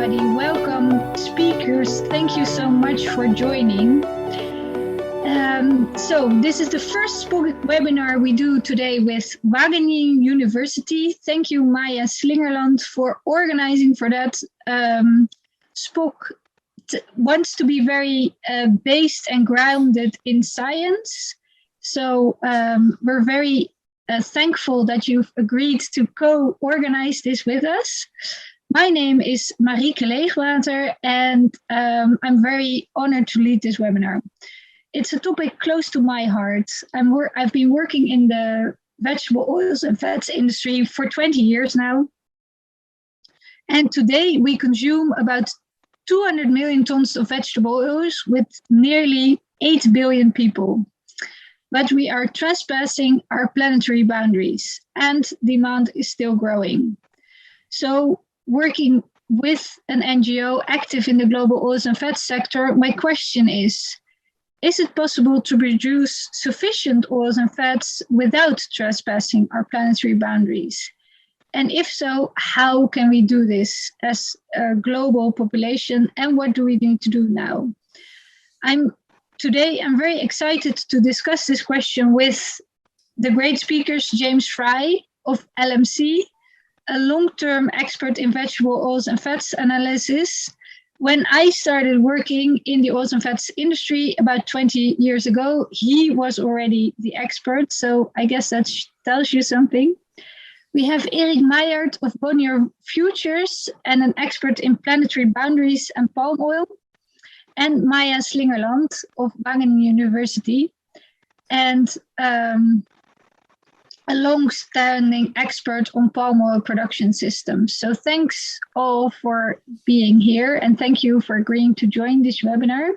everybody. Welcome, speakers. Thank you so much for joining. So this is the first webinar we do today with Wageningen University. Thank you, Maya Slingerland, for organizing for that. SPOC wants to be very based and grounded in science. So we're very thankful that you've agreed to co-organize this with us. My name is Marieke Leegwater, and I'm very honored to lead this webinar. It's a topic close to my heart. I've been working in the vegetable oils and fats industry for 20 years now. And today we consume about 200 million tons of vegetable oils with nearly 8 billion people. But we are trespassing our planetary boundaries and demand is still growing. So working with an NGO active in the global oils and fats sector, my question is it possible to produce sufficient oils and fats without trespassing our planetary boundaries? And if so, how can we do this as a global population, and what do we need to do now? Today, I'm very excited to discuss this question with the great speakers, James Fry of LMC, a long-term expert in vegetable oils and fats analysis. When I started working in the oils and fats industry about 20 years ago, he was already the expert. So I guess that tells you something. We have Erik Meijert of Bonnier Futures and an expert in planetary boundaries and palm oil. And Maya Slingerland of Wageningen University. And a long-standing expert on palm oil production systems. So thanks all for being here, and thank you for agreeing to join this webinar.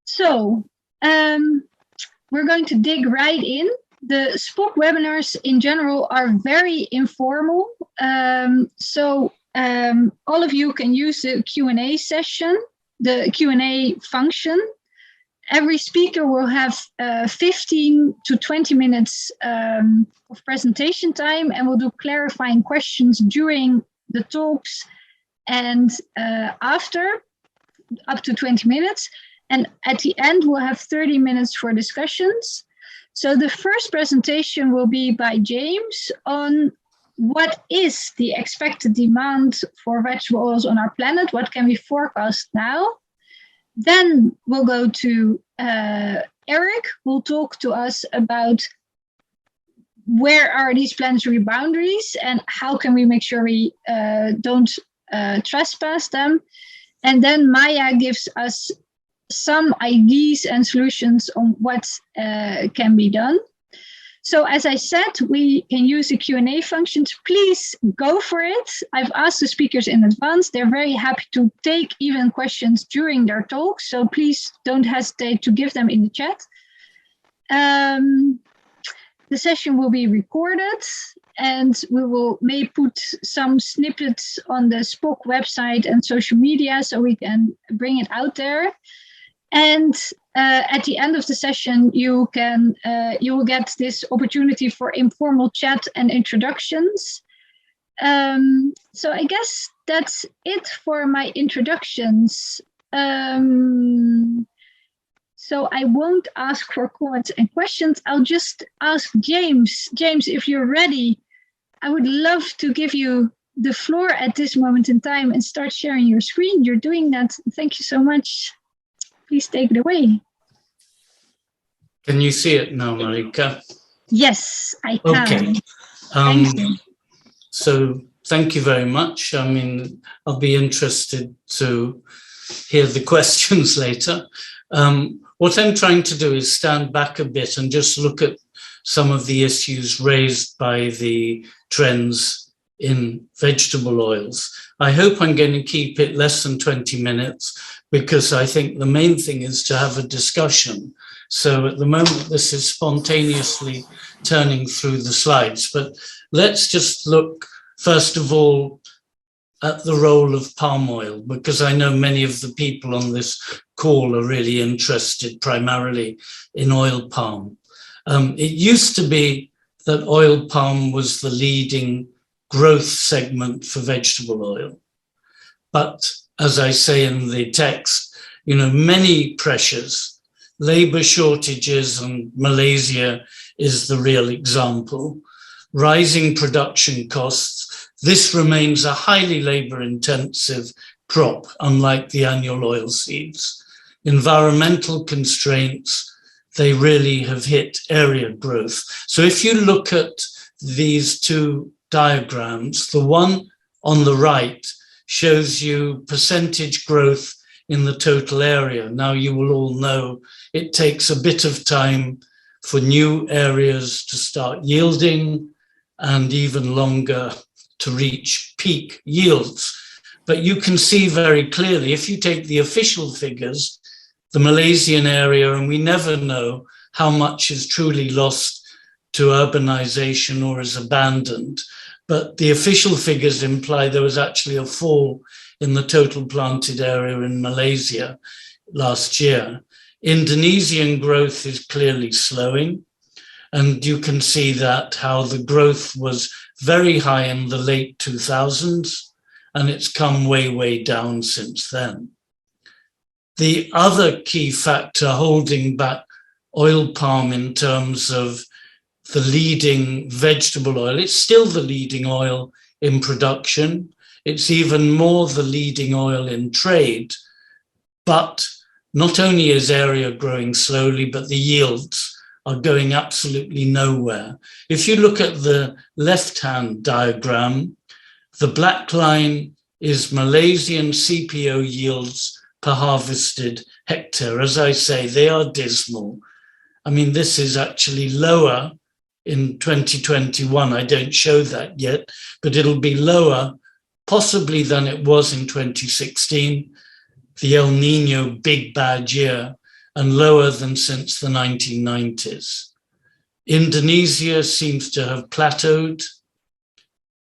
So we're going to dig right in. The SPOC webinars in general are very informal. So all of you can use the Q&A session, the Q&A function. Every speaker will have 15 to 20 minutes of presentation time, and we'll do clarifying questions during the talks and after, up to 20 minutes. And at the end, we'll have 30 minutes for discussions. So the first presentation will be by James on what is the expected demand for vegetable oils on our planet, what can we forecast now. Then we'll go to Erik, who will talk to us about where are these planetary boundaries and how can we make sure we don't trespass them. And then Maya gives us some ideas and solutions on what can be done. So as I said, we can use the Q&A functions. Please go for it. I've asked the speakers in advance. They're very happy to take even questions during their talks. So please don't hesitate to give them in the chat. The session will be recorded, and we may put some snippets on the SPOC website and social media so we can bring it out there. And at the end of the session, you will get this opportunity for informal chat and introductions. So I guess that's it for my introductions. So I won't ask for comments and questions. I'll just ask James. James, if you're ready, I would love to give you the floor at this moment in time and start sharing your screen. You're doing that. Thank you so much. Please take it away. Can you see it now, Marieke? Yes, I can. Okay. Thank you. So thank you very much. I mean, I'll be interested to hear the questions later. What I'm trying to do is stand back a bit and just look at some of the issues raised by the trends in vegetable oils. I hope I'm going to keep it less than 20 minutes because I think the main thing is to have a discussion. So at the moment, this is spontaneously turning through the slides, but let's just look, first of all, at the role of palm oil, because I know many of the people on this call are really interested primarily in oil palm. It used to be that oil palm was the leading growth segment for vegetable oil. But as I say in the text, many pressures, labor shortages, and Malaysia is the real example, rising production costs. This remains a highly labor intensive crop, unlike the annual oilseeds. Environmental constraints, they really have hit area growth. So if you look at these two diagrams, the one on the right shows you percentage growth in the total area. Now, you will all know it takes a bit of time for new areas to start yielding and even longer to reach peak yields. But you can see very clearly, if you take the official figures, the Malaysian area, and we never know how much is truly lost to urbanization or is abandoned, but the official figures imply there was actually a fall in the total planted area in Malaysia last year. Indonesian growth is clearly slowing, and you can see that how the growth was very high in the late 2000s, and it's come way, way down since then. The other key factor holding back oil palm in terms of the leading vegetable oil, it's still the leading oil in production. It's even more the leading oil in trade. But not only is area growing slowly, but the yields are going absolutely nowhere. If you look at the left-hand diagram, the black line is Malaysian CPO yields per harvested hectare. As I say, they are dismal. I mean, this is actually lower in 2021. I don't show that yet, but it'll be lower possibly than it was in 2016, the El Nino big bad year, and lower than since the 1990s. Indonesia seems to have plateaued.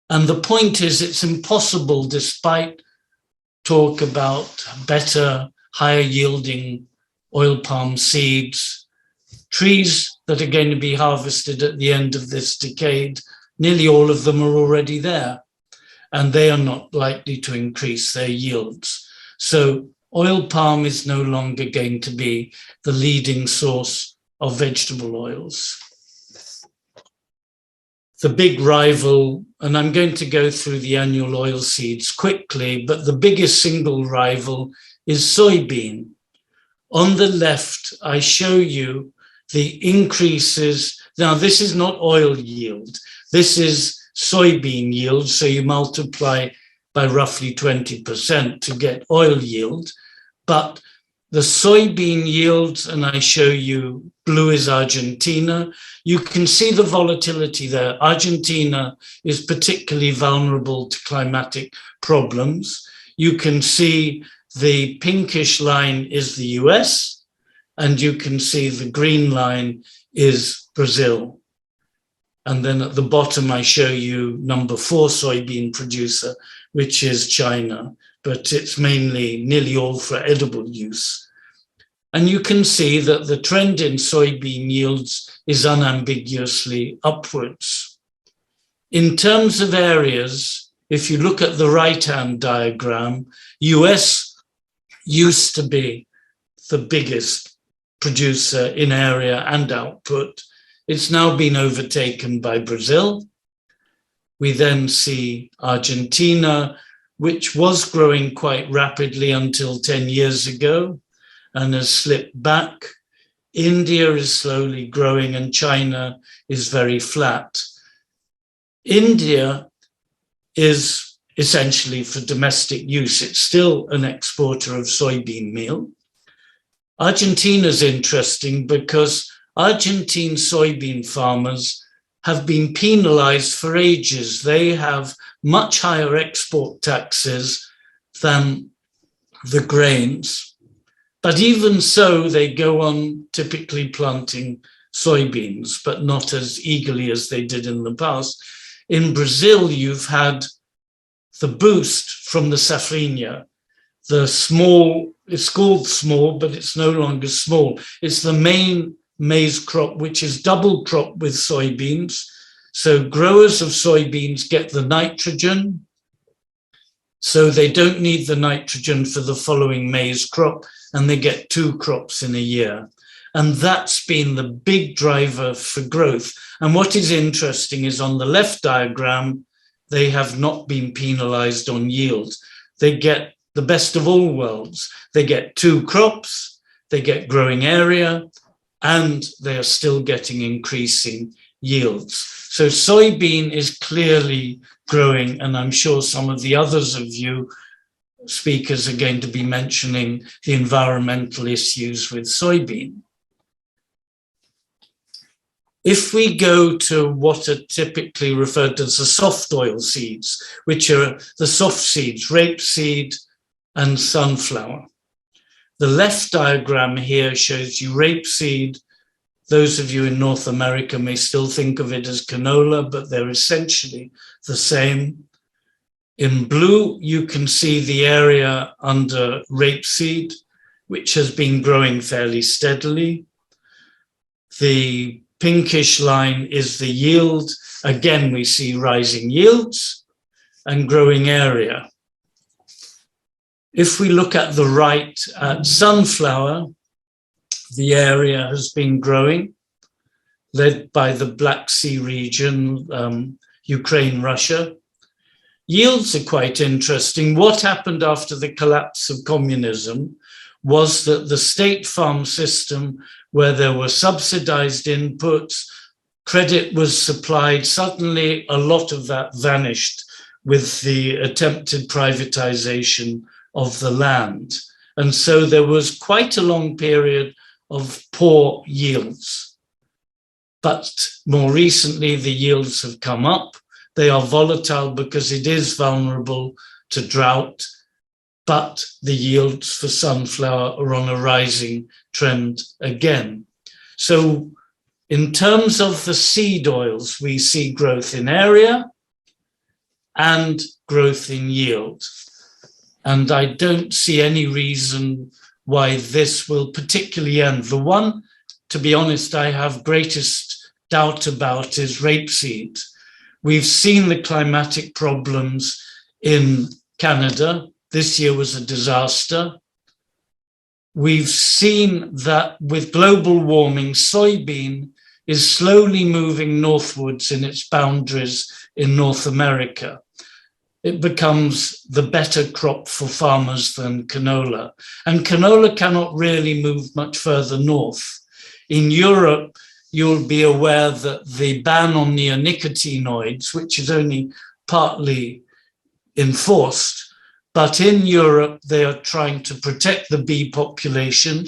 And the point is, it's impossible, despite talk about better, higher yielding oil palm seeds, trees that are going to be harvested at the end of this decade, nearly all of them are already there, and they are not likely to increase their yields. So oil palm is no longer going to be the leading source of vegetable oils. The big rival, and I'm going to go through the annual oil seeds quickly, but the biggest single rival is soybean. On the left, I show you the increases. Now, this is not oil yield. This is soybean yield. So you multiply by roughly 20% to get oil yield. But the soybean yields, and I show you blue is Argentina. You can see the volatility there. Argentina is particularly vulnerable to climatic problems. You can see the pinkish line is the US, and you can see the green line is Brazil. And then at the bottom, I show you number 4 soybean producer, which is China, but it's mainly nearly all for edible use. And you can see that the trend in soybean yields is unambiguously upwards. In terms of areas, if you look at the right-hand diagram, US used to be the biggest producer in area and output. It's now been overtaken by Brazil. We then see Argentina, which was growing quite rapidly until 10 years ago and has slipped back. India is slowly growing and China is very flat. India is essentially for domestic use. It's still an exporter of soybean meal. Argentina is interesting because Argentine soybean farmers have been penalized for ages. They have much higher export taxes than the grains. But even so, they go on typically planting soybeans, but not as eagerly as they did in the past. In Brazil, you've had the boost from the safrinha. The small, it's called small, but it's no longer small. It's the main maize crop, which is double crop with soybeans. So growers of soybeans get the nitrogen, So they don't need the nitrogen for the following maize crop, and they get 2 crops in a year. And that's been the big driver for growth. And what is interesting is on the left diagram, they have not been penalized on yield. They get the best of all worlds. They get 2 crops, they get growing area, and they are still getting increasing yields. So soybean is clearly growing, and I'm sure some of the others of you speakers are going to be mentioning the environmental issues with soybean. If we go to what are typically referred to as the soft oil seeds, which are the soft seeds, rapeseed and sunflower. The left diagram here shows you rapeseed. Those of you in North America may still think of it as canola, but they're essentially the same. In blue, you can see the area under rapeseed, which has been growing fairly steadily. The pinkish line is the yield. Again, we see rising yields and growing area. If we look at the right at sunflower, the area has been growing, led by the Black Sea region, Ukraine, Russia. Yields are quite interesting. What happened after the collapse of communism was that the state farm system, where there were subsidized inputs, credit was supplied, suddenly a lot of that vanished with the attempted privatization of the land. And so there was quite a long period of poor yields. But more recently, the yields have come up. They are volatile because it is vulnerable to drought, but the yields for sunflower are on a rising trend again. So in terms of the seed oils, we see growth in area and growth in yield. And I don't see any reason why this will particularly end. The one, to be honest, I have greatest doubt about is rapeseed. We've seen the climatic problems in Canada. This year was a disaster. We've seen that with global warming, soybean is slowly moving northwards in its boundaries in North America. It becomes the better crop for farmers than canola. And canola cannot really move much further north. In Europe, you'll be aware that the ban on neonicotinoids, which is only partly enforced, but in Europe, they are trying to protect the bee population,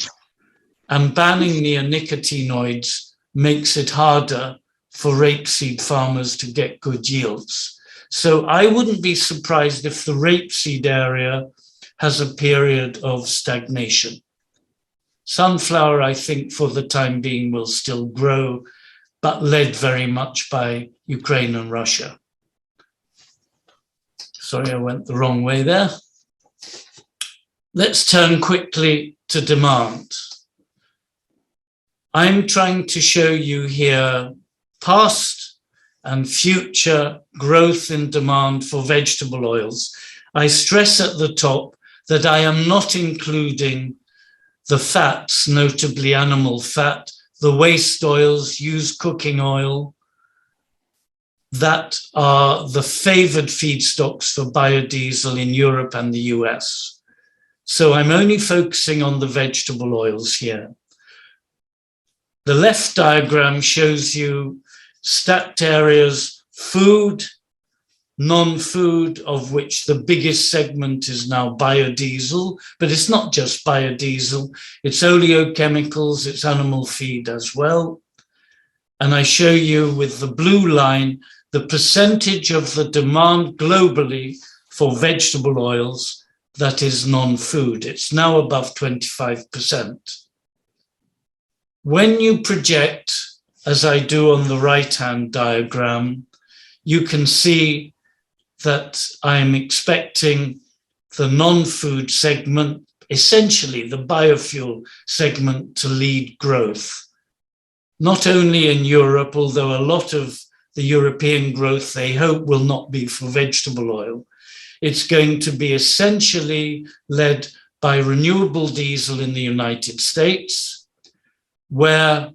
and banning neonicotinoids makes it harder for rapeseed farmers to get good yields. So I wouldn't be surprised if the rapeseed area has a period of stagnation. Sunflower, I think, for the time being will still grow, but led very much by Ukraine and Russia. Sorry, I went the wrong way there. Let's turn quickly to demand. I'm trying to show you here past and future growth in demand for vegetable oils. I stress at the top that I am not including the fats, notably animal fat, the waste oils, used cooking oil, that are the favored feedstocks for biodiesel in Europe and the US. So I'm only focusing on the vegetable oils here. The left diagram shows you stacked areas, food, non-food, of which the biggest segment is now biodiesel, but it's not just biodiesel, it's oleochemicals, it's animal feed as well. And I show you with the blue line, the percentage of the demand globally for vegetable oils that is non-food. It's now above 25%. When you project, as I do on the right-hand diagram, you can see that I'm expecting the non-food segment, essentially the biofuel segment, to lead growth. Not only in Europe, although a lot of the European growth, they hope, will not be for vegetable oil. it's going to be essentially led by renewable diesel in the United States, where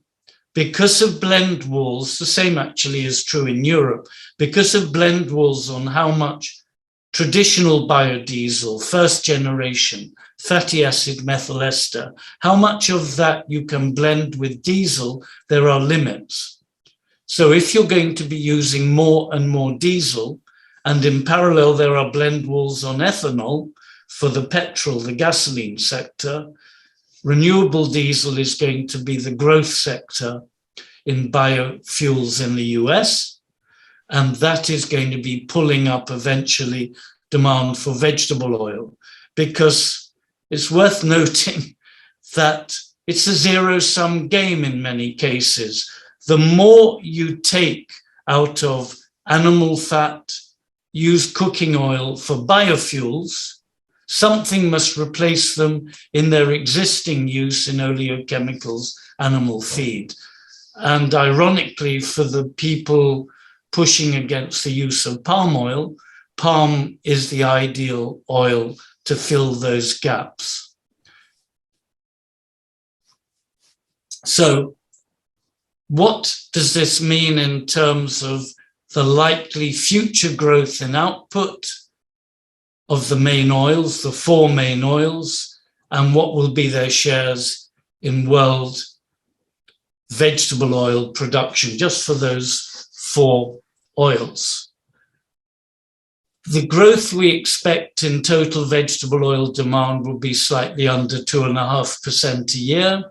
because of blend walls, the same actually is true in Europe, because of blend walls on how much traditional biodiesel, first generation, fatty acid methyl ester, how much of that you can blend with diesel, there are limits. So if you're going to be using more and more diesel, and in parallel there are blend walls on ethanol for the petrol, the gasoline sector, renewable diesel is going to be the growth sector in biofuels in the US, and that is going to be pulling up eventually demand for vegetable oil, because it's worth noting that it's a zero-sum game in many cases. The more you take out of animal fat, used cooking oil for biofuels, something must replace them in their existing use in oleochemicals, animal feed. And ironically, for the people pushing against the use of palm oil, palm is the ideal oil to fill those gaps. So what does this mean in terms of the likely future growth in output of the main oils, the four main oils, and what will be their shares in world vegetable oil production, just for those four oils? The growth we expect in total vegetable oil demand will be slightly under 2.5% a year.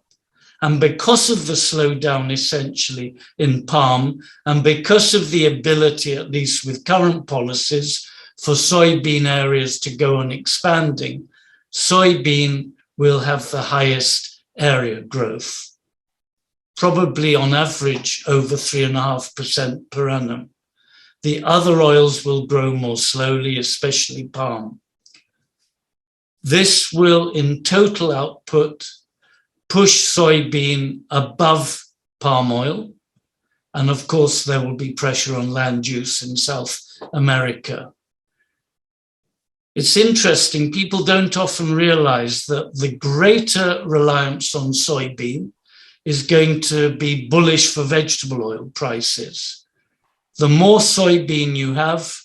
And because of the slowdown essentially in palm, and because of the ability, at least with current policies, for soybean areas to go on expanding, soybean will have the highest area growth, probably on average over 3.5% per annum. The other oils will grow more slowly, especially palm. This will, in total output, push soybean above palm oil. And of course, there will be pressure on land use in South America. It's interesting, people don't often realize that the greater reliance on soybean is going to be bullish for vegetable oil prices. The more soybean you have,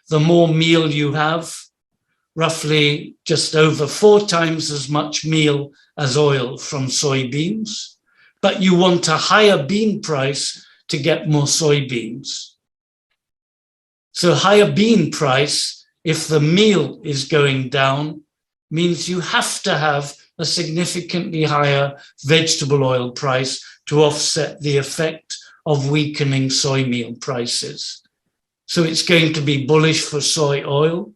the more meal you have, roughly just over 4 times as much meal as oil from soybeans, but you want a higher bean price to get more soybeans. So higher bean price, if the meal is going down, means you have to have a significantly higher vegetable oil price to offset the effect of weakening soy meal prices. So it's going to be bullish for soy oil,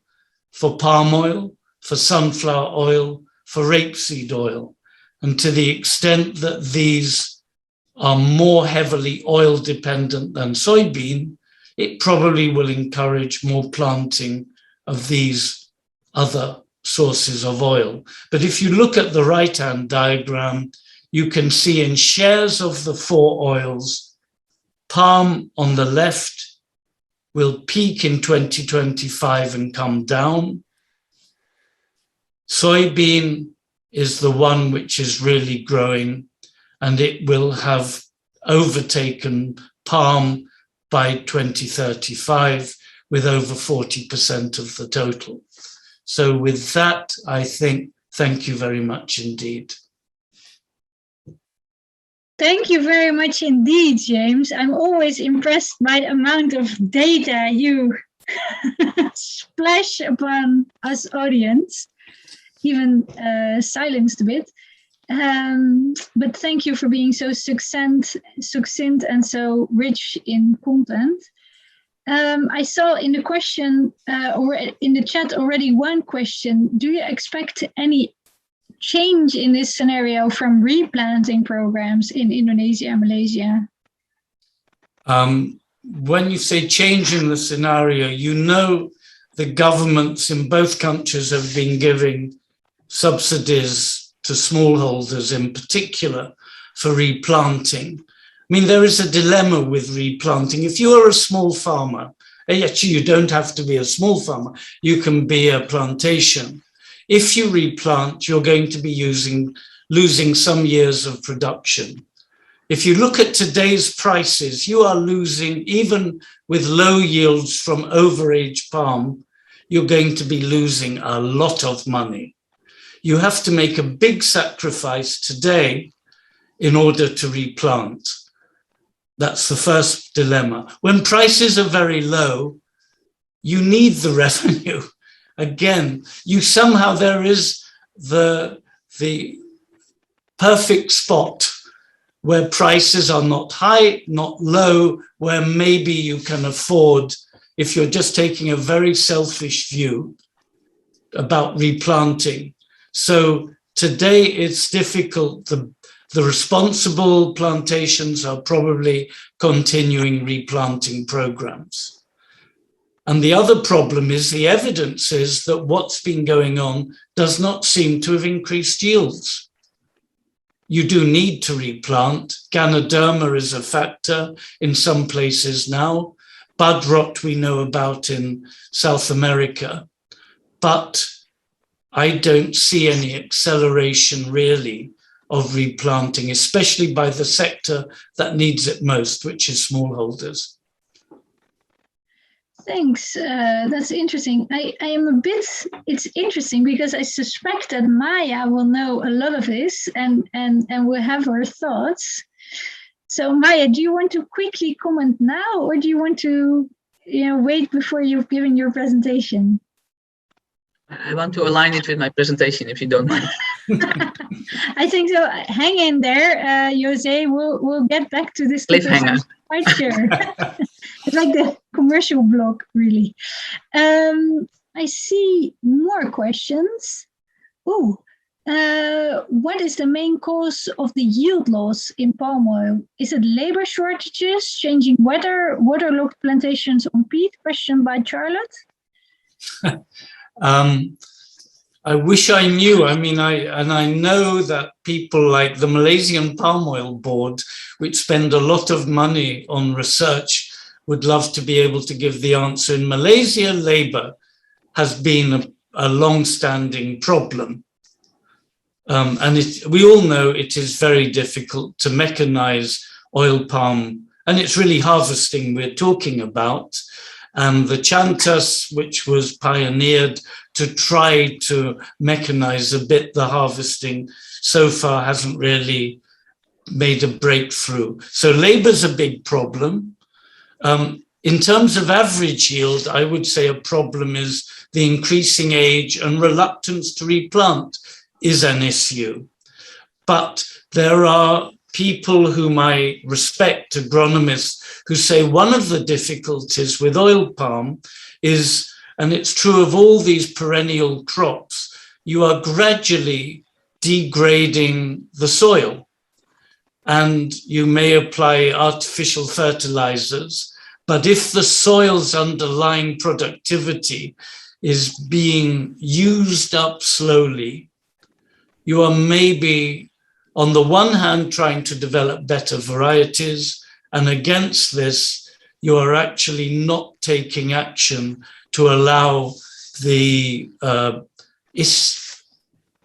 for palm oil, for sunflower oil, for rapeseed oil. And to the extent that these are more heavily oil dependent than soybean, it probably will encourage more planting of these other sources of oil. But if you look at the right-hand diagram, you can see in shares of the 4 oils, palm on the left will peak in 2025 and come down. Soybean is the one which is really growing, and it will have overtaken palm by 2035 with over 40% of the total. So with that, I think, thank you very much indeed. Thank you very much indeed, James. I'm always impressed by the amount of data you splash upon us audience, even silenced a bit. But thank you for being so succinct and so rich in content. I saw in the question or in the chat already one question. Do you expect any change in this scenario from replanting programs in Indonesia and Malaysia? When you say change in the scenario, you know the governments in both countries have been giving subsidies to smallholders in particular for replanting. I mean, there is a dilemma with replanting. If you are a small farmer Actually, you don't have to be a small farmer. You can be a plantation. If you replant, you're going to be losing some years of production. If you look at today's prices, you are losing, even with low yields from overage palm, you're going to be losing a lot of money. You have to make a big sacrifice today in order to replant. That's the first dilemma. When prices are very low, you need the revenue. Again, there is the perfect spot where prices are not high, not low, where maybe you can afford, if you're just taking a very selfish view about replanting. So today it's difficult. The responsible plantations are probably continuing replanting programs. And the other problem is the evidence is that what's been going on does not seem to have increased yields. You do need to replant. Ganoderma is a factor in some places now. Bud rot we know about in South America. But I don't see any acceleration really of replanting, especially by the sector that needs it most, which is smallholders. Thanks. That's interesting. I am a bit, it's interesting because I suspect that Maya will know a lot of this and will have her thoughts. So Maya, do you want to quickly comment now, or do you want to wait before you've given your presentation? I want to align it with my presentation, if you don't mind. I think so. Hang in there, Jose. We'll get back to this. Cliffhanger. Quite sure. It's like the commercial block, really. I see more questions. What is the main cause of the yield loss in palm oil? Is it labor shortages, changing weather, waterlogged plantations on peat? Question by Charlotte. I wish I knew. I mean, I know that people like the Malaysian Palm Oil Board, which spend a lot of money on research, would love to be able to give the answer. In Malaysia, labor has been a long-standing problem. And we all know it is very difficult to mechanize oil palm, and it's really harvesting we're talking about. And the Chantas, which was pioneered to try to mechanize a bit the harvesting, so far hasn't really made a breakthrough. So labor's a big problem. In terms of average yield, I would say a problem is the increasing age and reluctance to replant is an issue. But there are people whom I respect, agronomists, who say one of the difficulties with oil palm is, and it's true of all these perennial crops, you are gradually degrading the soil. And you may apply artificial fertilizers, but if the soil's underlying productivity is being used up slowly, you are maybe, on the one hand, trying to develop better varieties, and against this, you are actually not taking action to allow the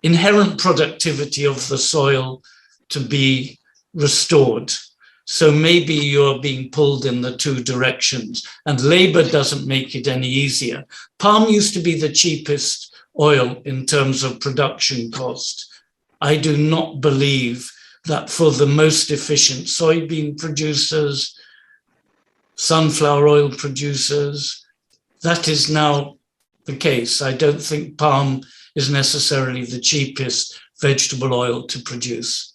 inherent productivity of the soil to be restored. So maybe you're being pulled in the two directions, and labor doesn't make it any easier. Palm used to be the cheapest oil in terms of production cost. I do not believe that for the most efficient soybean producers, sunflower oil producers, that is now the case. I don't think palm is necessarily the cheapest vegetable oil to produce.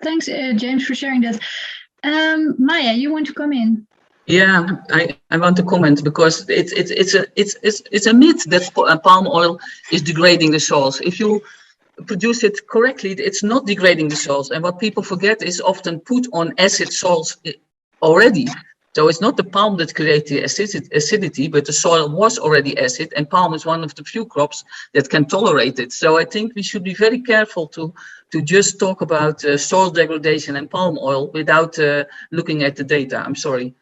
Thanks, James, for sharing that. Maya, you want to come in? Yeah, I want to comment because it's a myth that palm oil is degrading the soils. If you produce it correctly, it's not degrading the soils. And what people forget is often put on acid soils already. So it's not the palm that creates the acidity, but the soil was already acid, and palm is one of the few crops that can tolerate it. So I think we should be very careful to just talk about soil degradation and palm oil without looking at the data. I'm sorry.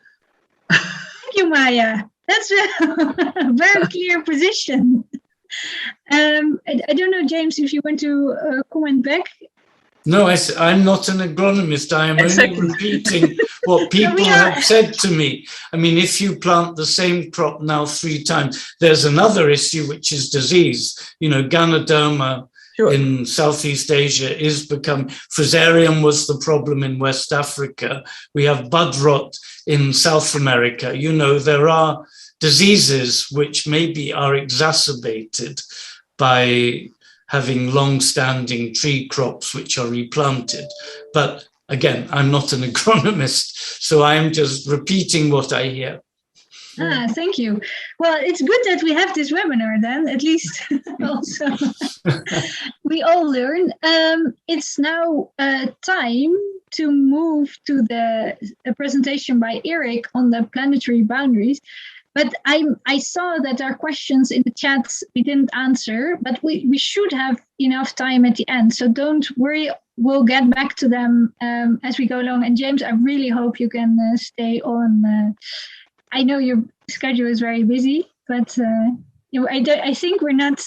Thank you, Maya. That's a very clear position. I don't know, James, if you want to comment back. No, I'm not an agronomist. I am only repeating what people have said to me. I mean, if you plant the same crop now 3 times, there's another issue, which is disease. You know, Ganoderma in Southeast Asia is Fusarium was the problem in West Africa. We have bud rot in South America. You know, there are diseases which maybe are exacerbated by having long-standing tree crops which are replanted. But again, I'm not an agronomist, so I am just repeating what I hear. Thank you. Well, it's good that we have this webinar then, at least also we all learn. It's now time to move to the presentation by Eric on the planetary boundaries. But I saw that our questions in the chats we didn't answer, but we should have enough time at the end. So don't worry, we'll get back to them as we go along. And James, I really hope you can stay on. I know your schedule is very busy, but I think we're not,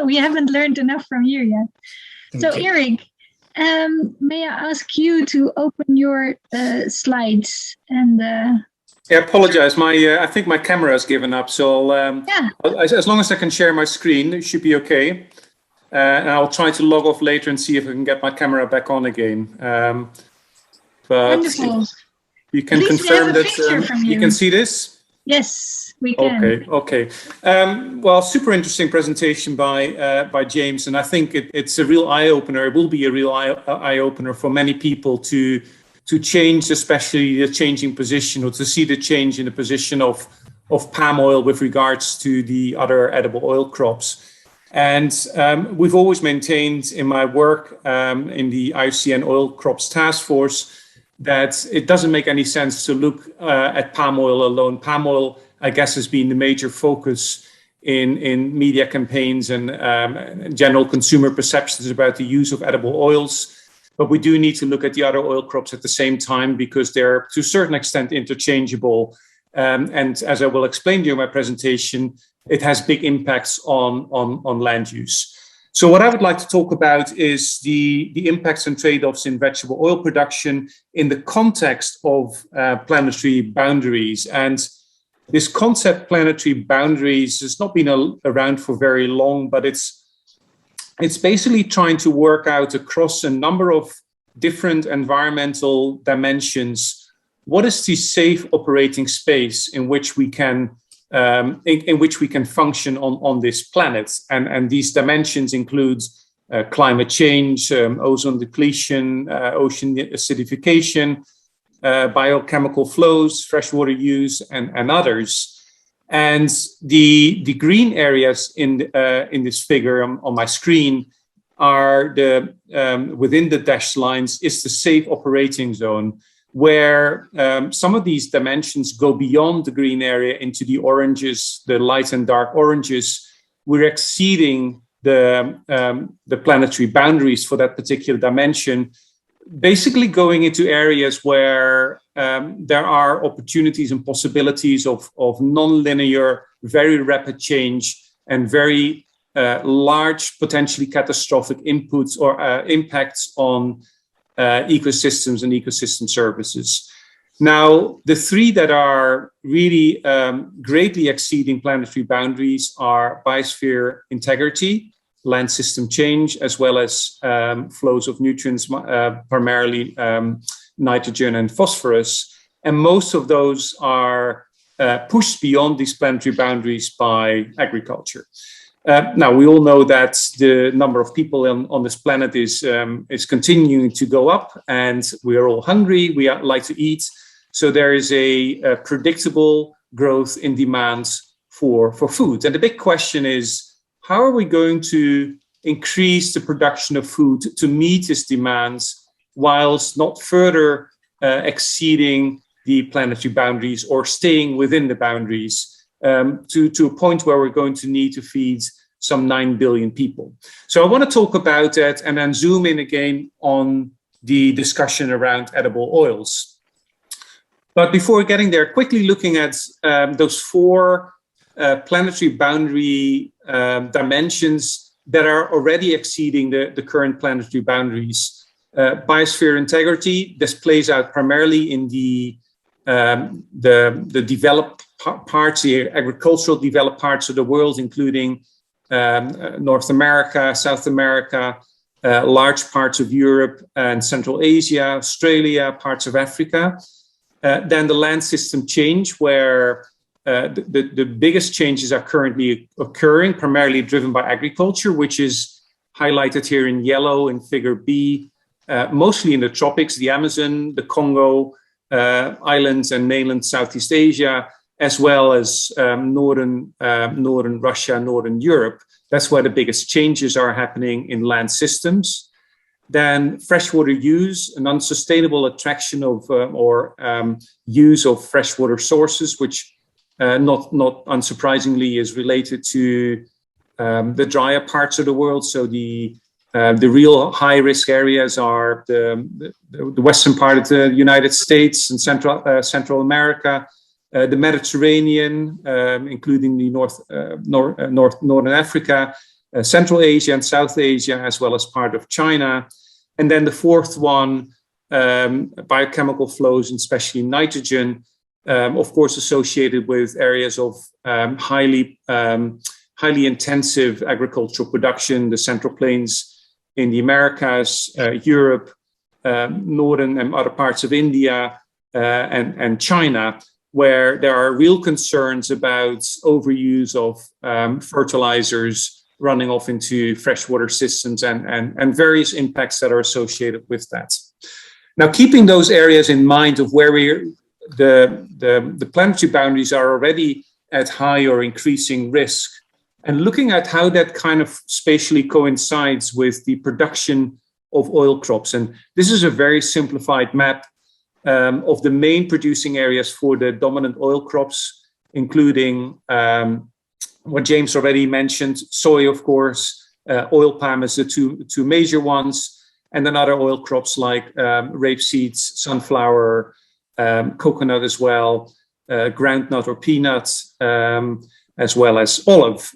we haven't learned enough from you yet. So Eric, may I ask you to open your slides and... Yeah, I apologize. I think my camera has given up. So as long as I can share my screen, it should be okay. And I'll try to log off later and see if I can get my camera back on again. But wonderful. You can confirm that you can see this? Yes, we can. Okay. Well, super interesting presentation by James, and I think it's a real eye opener. It will be a real eye opener for many people to change, especially the changing position, or to see the change in the position of palm oil with regards to the other edible oil crops. And we've always maintained in my work in the IUCN Oil Crops Task Force that it doesn't make any sense to look at palm oil alone. Palm oil, I guess, has been the major focus in media campaigns and general consumer perceptions about the use of edible oils. But we do need to look at the other oil crops at the same time because they're to a certain extent interchangeable. And as I will explain during my presentation, it has big impacts on land use. So what I would like to talk about is the impacts and trade-offs in vegetable oil production in the context of planetary boundaries. And this concept, planetary boundaries, has not been around for very long, but it's basically trying to work out across a number of different environmental dimensions what is the safe operating space in which we can function on this planet. And these dimensions include climate change, ozone depletion, ocean acidification, biochemical flows, freshwater use, and others. And the green areas in this figure on my screen are within the dashed lines is the safe operating zone, where some of these dimensions go beyond the green area into the oranges, the light and dark oranges. We're exceeding the planetary boundaries for that particular dimension, basically going into areas where there are opportunities and possibilities of non-linear, very rapid change and very large, potentially catastrophic inputs or impacts on ecosystems and ecosystem services. Now, the three that are really greatly exceeding planetary boundaries are biosphere integrity, land system change, as well as flows of nutrients, primarily nitrogen and phosphorus. And most of those are pushed beyond these planetary boundaries by agriculture. Now, we all know that the number of people on this planet is continuing to go up, and we are all hungry. We like to eat. So there is a predictable growth in demands for food. And the big question is, how are we going to increase the production of food to meet these demands whilst not further exceeding the planetary boundaries or staying within the boundaries to a point where we're going to need to feed some 9 billion people? So I want to talk about that and then zoom in again on the discussion around edible oils. But before getting there, quickly looking at those four planetary boundary dimensions that are already exceeding the current planetary boundaries. Biosphere integrity, this plays out primarily in the developed parts, the agricultural developed parts of the world, including North America, South America, large parts of Europe and Central Asia, Australia, parts of Africa. Then the land system change, where the biggest changes are currently occurring, primarily driven by agriculture, which is highlighted here in yellow in figure B, mostly in the tropics, the Amazon, the Congo, islands and mainland Southeast Asia, as well as northern Russia, northern Europe. That's where the biggest changes are happening in land systems. Then freshwater use, an unsustainable attraction of use of freshwater sources, which not unsurprisingly is related to the drier parts of the world. So the real high-risk areas are the western part of the United States and Central America, the Mediterranean, including the Northern Africa, Central Asia and South Asia, as well as part of China. And then the fourth one, biochemical flows, and especially nitrogen, of course, associated with areas of highly intensive agricultural production, the Central Plains in the Americas, Europe, northern and other parts of India, and China, where there are real concerns about overuse of fertilizers running off into freshwater systems and various impacts that are associated with that. Now, keeping those areas in mind of where the planetary boundaries are already at high or increasing risk, and looking at how that kind of spatially coincides with the production of oil crops. And this is a very simplified map of the main producing areas for the dominant oil crops, including what James already mentioned, soy, of course, oil palm as the two major ones, and then other oil crops like rapeseeds, sunflower, coconut as well, groundnut or peanuts, as well as olive.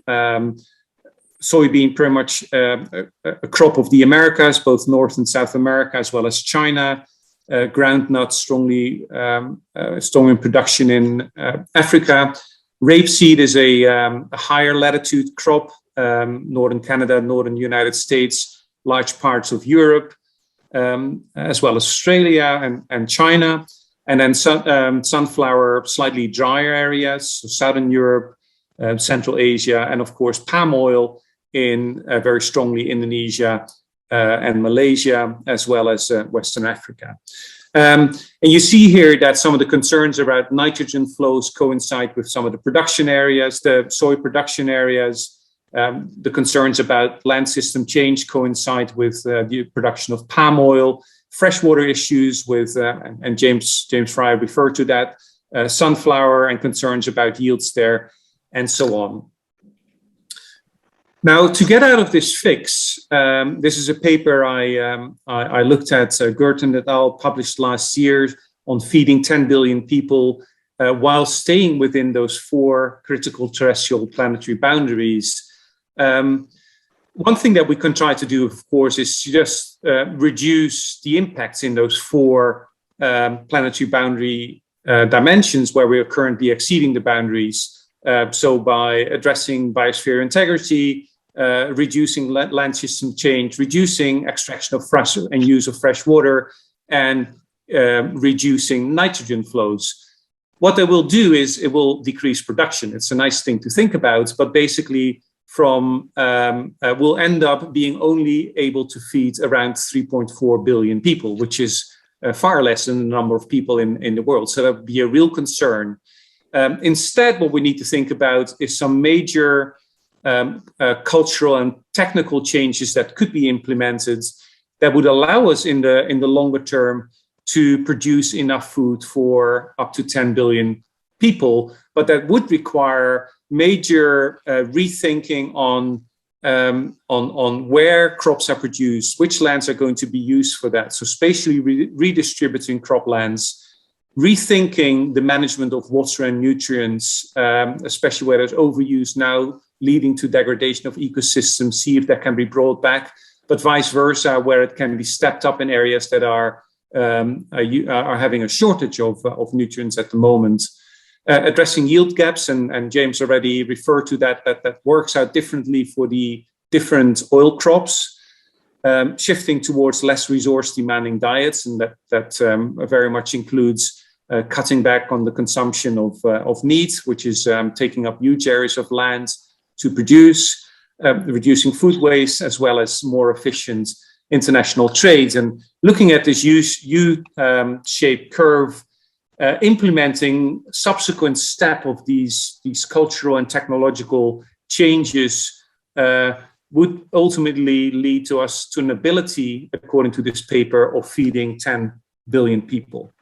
Soybean, pretty much a crop of the Americas, both North and South America, as well as China. Groundnut, strongly in production in Africa. Rapeseed is a higher latitude crop, northern Canada, northern United States, large parts of Europe, as well as Australia and China. And then sunflower, slightly drier areas, so southern Europe, Central Asia, and of course palm oil in very strongly Indonesia and Malaysia, as well as Western Africa. And you see here that some of the concerns about nitrogen flows coincide with some of the production areas, the soy production areas. The concerns about land system change coincide with the production of palm oil, freshwater issues with, and James Fryer referred to that, sunflower, and concerns about yields there, and so on. Now, to get out of this fix, this is a paper I looked at, Gerten et al. Published last year on feeding 10 billion people while staying within those four critical terrestrial planetary boundaries. One thing that we can try to do, of course, is just reduce the impacts in those four planetary boundary dimensions where we are currently exceeding the boundaries. So by addressing biosphere integrity, reducing land system change, reducing extraction of fresh and use of fresh water, and reducing nitrogen flows. What they will do is it will decrease production. It's a nice thing to think about, but basically we'll end up being only able to feed around 3.4 billion people, which is far less than the number of people in the world. So that would be a real concern. Instead, what we need to think about is some major cultural and technical changes that could be implemented that would allow us in the longer term to produce enough food for up to 10 billion people, but that would require major rethinking on where crops are produced, which lands are going to be used for that. So spatially redistributing croplands, rethinking the management of water and nutrients, especially where there's overuse now, leading to degradation of ecosystems, see if that can be brought back, but vice versa, where it can be stepped up in areas that are having a shortage of nutrients at the moment. Addressing yield gaps, and James already referred to that works out differently for the different oil crops. Shifting towards less resource demanding diets, and that very much includes cutting back on the consumption of meat, which is taking up huge areas of land to produce, reducing food waste, as well as more efficient international trade. And looking at this U-shaped curve, implementing subsequent step of these cultural and technological changes would ultimately lead to us to an ability, according to this paper, of feeding 10 billion people.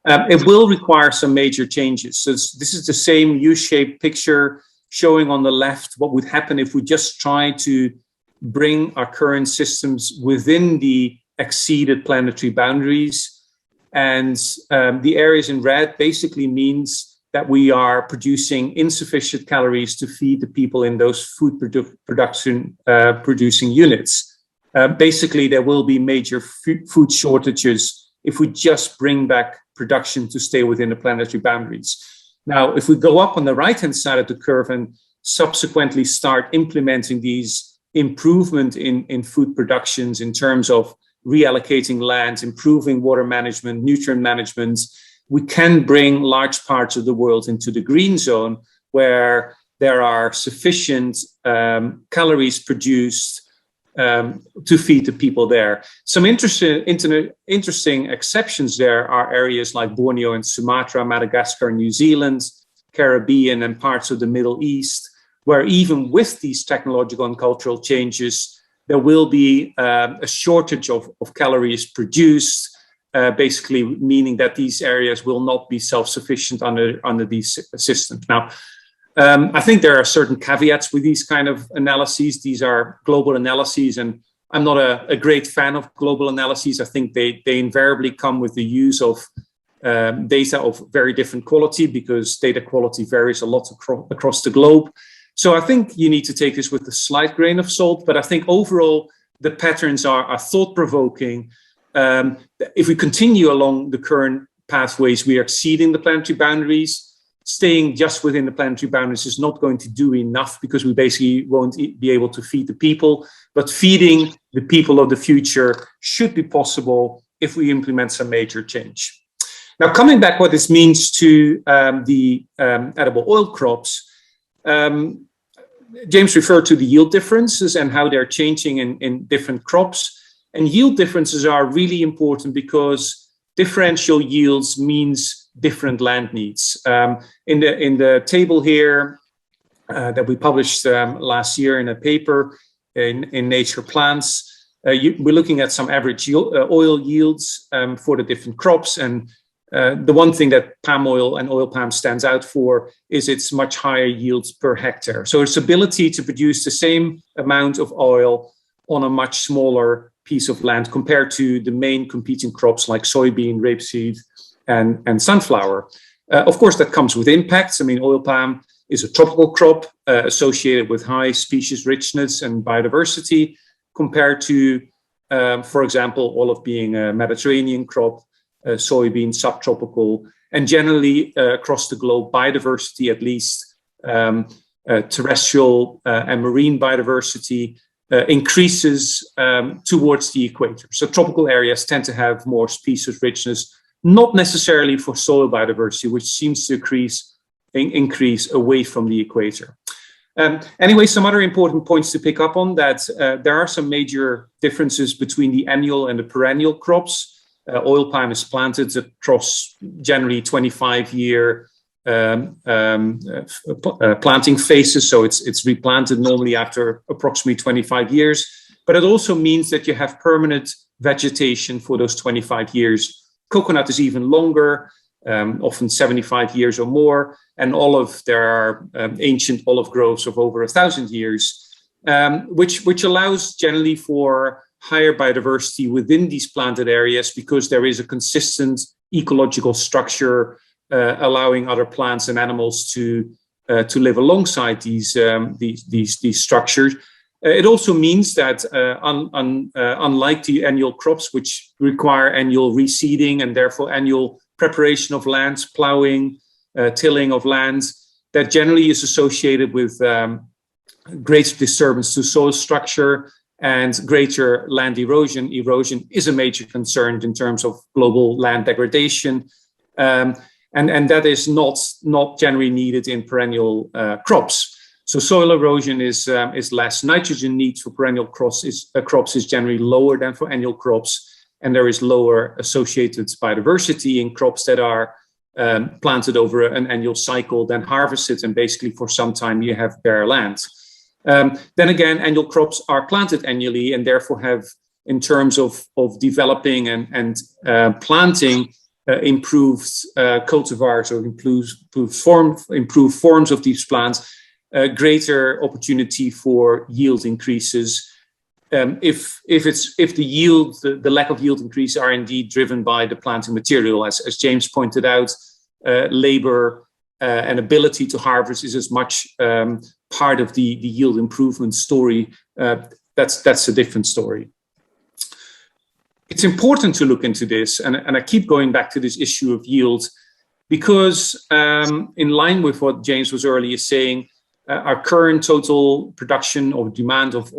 It will require some major changes. So this is the same U-shaped picture showing on the left what would happen if we just try to bring our current systems within the exceeded planetary boundaries. And the areas in red basically means that we are producing insufficient calories to feed the people in those food producing units. Basically, there will be major food shortages if we just bring back production to stay within the planetary boundaries. Now, if we go up on the right-hand side of the curve and subsequently start implementing these improvement in food productions in terms of reallocating land, improving water management, nutrient management, we can bring large parts of the world into the green zone where there are sufficient calories produced to feed the people there. Some interesting exceptions there are areas like Borneo and Sumatra, Madagascar, New Zealand, Caribbean, and parts of the Middle East, where even with these technological and cultural changes, there will be a shortage of calories produced, basically meaning that these areas will not be self-sufficient under these systems. Now, I think there are certain caveats with these kind of analyses. These are global analyses, and I'm not a great fan of global analyses. I think they invariably come with the use of data of very different quality, because data quality varies a lot across the globe. So I think you need to take this with a slight grain of salt, but I think overall the patterns are thought-provoking. If we continue along the current pathways, we are exceeding the planetary boundaries. Staying just within the planetary boundaries is not going to do enough, because we basically won't be able to feed the people. But feeding the people of the future should be possible if we implement some major change. Now, coming back what this means to the edible oil crops, James referred to the yield differences and how they're changing in different crops. And yield differences are really important because differential yields means different land needs. In the table here that we published last year in a paper in Nature Plants, we're looking at some average oil yields for the different crops. And the one thing that palm oil and oil palm stands out for is its much higher yields per hectare. So its ability to produce the same amount of oil on a much smaller piece of land compared to the main competing crops like soybean, rapeseed, and sunflower. Of course, that comes with impacts. I mean, oil palm is a tropical crop associated with high species richness and biodiversity compared to, for example, olive being a Mediterranean crop, soybean subtropical, and generally across the globe, biodiversity, at least terrestrial and marine biodiversity, increases towards the equator. So tropical areas tend to have more species richness, not necessarily for soil biodiversity, which seems to increase away from the equator. Anyway, some other important points to pick up on that there are some major differences between the annual and the perennial crops. Oil palm is planted across generally 25-year planting phases, so it's replanted normally after approximately 25 years. But it also means that you have permanent vegetation for those 25 years. Coconut is even longer, often 75 years or more, and olive, there are ancient olive groves of over 1,000 years, which allows generally for higher biodiversity within these planted areas because there is a consistent ecological structure, allowing other plants and animals to live alongside these structures. It also means that unlike the annual crops, which require annual reseeding and therefore annual preparation of lands, plowing, tilling of lands, that generally is associated with greater disturbance to soil structure and greater land erosion. Erosion is a major concern in terms of global land degradation. And that is not generally needed in perennial crops. So soil erosion is less. Nitrogen needs for perennial crops is generally lower than for annual crops, and there is lower associated biodiversity in crops that are planted over an annual cycle, then harvested, and basically for some time you have bare land. Then again, annual crops are planted annually and therefore have, in terms of developing and planting, improved cultivars or improved forms of these plants, greater opportunity for yield increases. If the lack of yield increase are indeed driven by the planting material, as James pointed out, labor and ability to harvest is as much part of the yield improvement story. That's a different story. It's important to look into this, and I keep going back to this issue of yield, because in line with what James was earlier saying, our current total production or demand of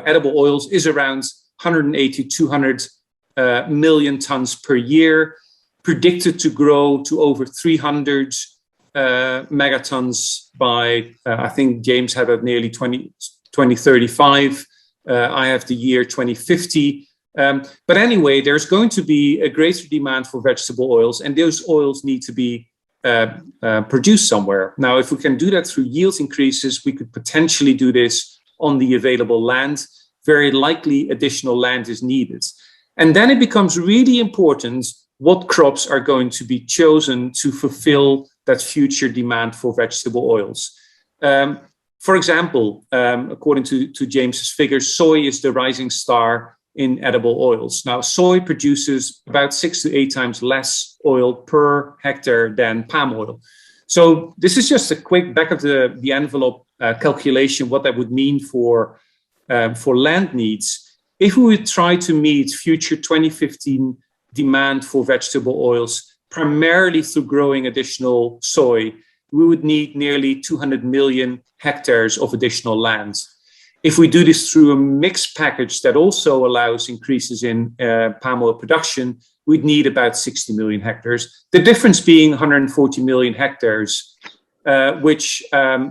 edible oils is around 180, 200 million tons per year, predicted to grow to over 300 megatons by, I think James had at nearly 2035. I have the year 2050. But anyway, there's going to be a greater demand for vegetable oils, and those oils need to be produced somewhere. Now, if we can do that through yield increases, we could potentially do this on the available land. Very likely additional land is needed. And then it becomes really important what crops are going to be chosen to fulfill that future demand for vegetable oils. For example, according to James's figures, soy is the rising star in edible oils. Now, soy produces about 6 to 8 times less oil per hectare than palm oil. So this is just a quick back of the envelope calculation, what that would mean for land needs. If we would try to meet future 2015 demand for vegetable oils, primarily through growing additional soy, we would need nearly 200 million hectares of additional land. If we do this through a mixed package that also allows increases in palm oil production, we'd need about 60 million hectares. The difference being 140 million hectares, which,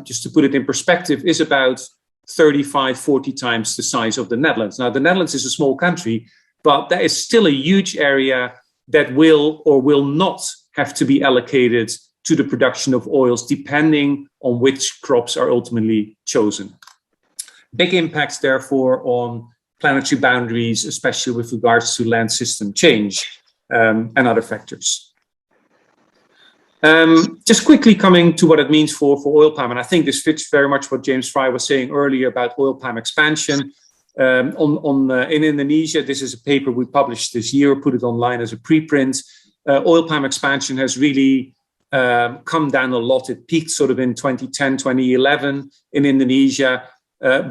just to put it in perspective, is about 35, 40 times the size of the Netherlands. Now, the Netherlands is a small country, but that is still a huge area that will or will not have to be allocated to the production of oils, depending on which crops are ultimately chosen. Big impacts, therefore, on planetary boundaries, especially with regards to land system change and other factors. Just quickly coming to what it means for oil palm, and I think this fits very much what James Fry was saying earlier about oil palm expansion. In Indonesia, this is a paper we published this year, put it online as a preprint. Oil palm expansion has really come down a lot. It peaked sort of in 2010, 2011 in Indonesia,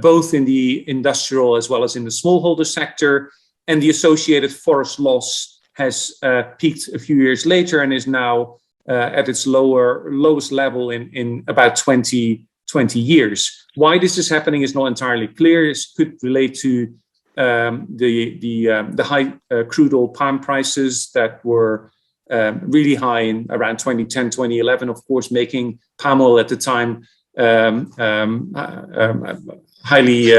both in the industrial as well as in the smallholder sector. And the associated forest loss has peaked a few years later and is now at its lowest level in about 20 years. Why this is happening is not entirely clear. This could relate to the high crude oil palm prices that were really high in around 2010, 2011, of course, making palm oil at the time highly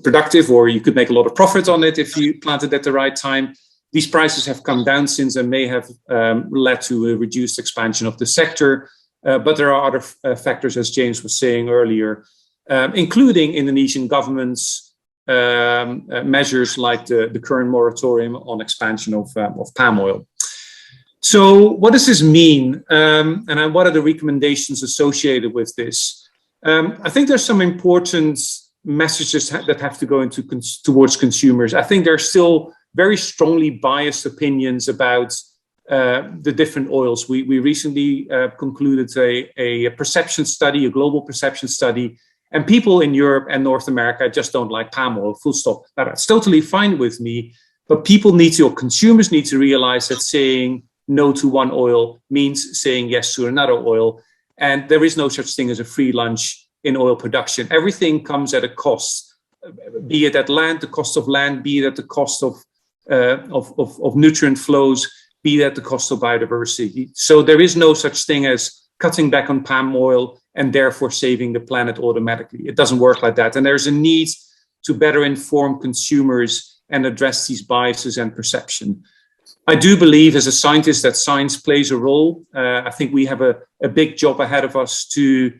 productive, or you could make a lot of profit on it if you planted at the right time. These prices have come down since and may have led to a reduced expansion of the sector. But there are other factors, as James was saying earlier, including Indonesian government's measures like the current moratorium on expansion of palm oil. So what does this mean? And what are the recommendations associated with this? I think there's some important messages that have to go towards consumers. I think there's still very strongly biased opinions about the different oils. We recently concluded a perception study, a global perception study, and people in Europe and North America just don't like palm oil, full stop. That's totally fine with me, but people need to, or consumers need to realize that saying no to one oil means saying yes to another oil. And there is no such thing as a free lunch in oil production. Everything comes at a cost, be it at land, the cost of land, be it at the cost of nutrient flows, be it at the cost of biodiversity. So there is no such thing as cutting back on palm oil and therefore saving the planet automatically. It doesn't work like that. And there's a need to better inform consumers and address these biases and perception. I do believe as a scientist that science plays a role. I think we have a big job ahead of us to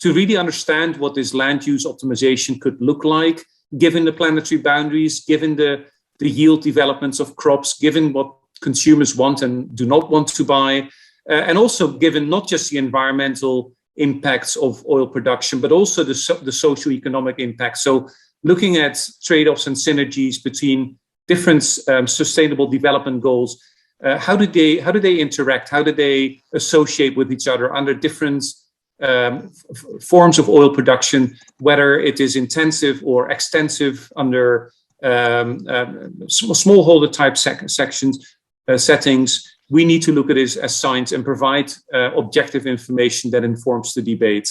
really understand what this land use optimization could look like, given the planetary boundaries, given the yield developments of crops, given what consumers want and do not want to buy, and also given not just the environmental impacts of oil production, but also the socio-economic impact. So looking at trade-offs and synergies between different sustainable development goals, how do they interact? How do they associate with each other under different forms of oil production, whether it is intensive or extensive under smallholder type settings? We need to look at this as science and provide objective information that informs the debate.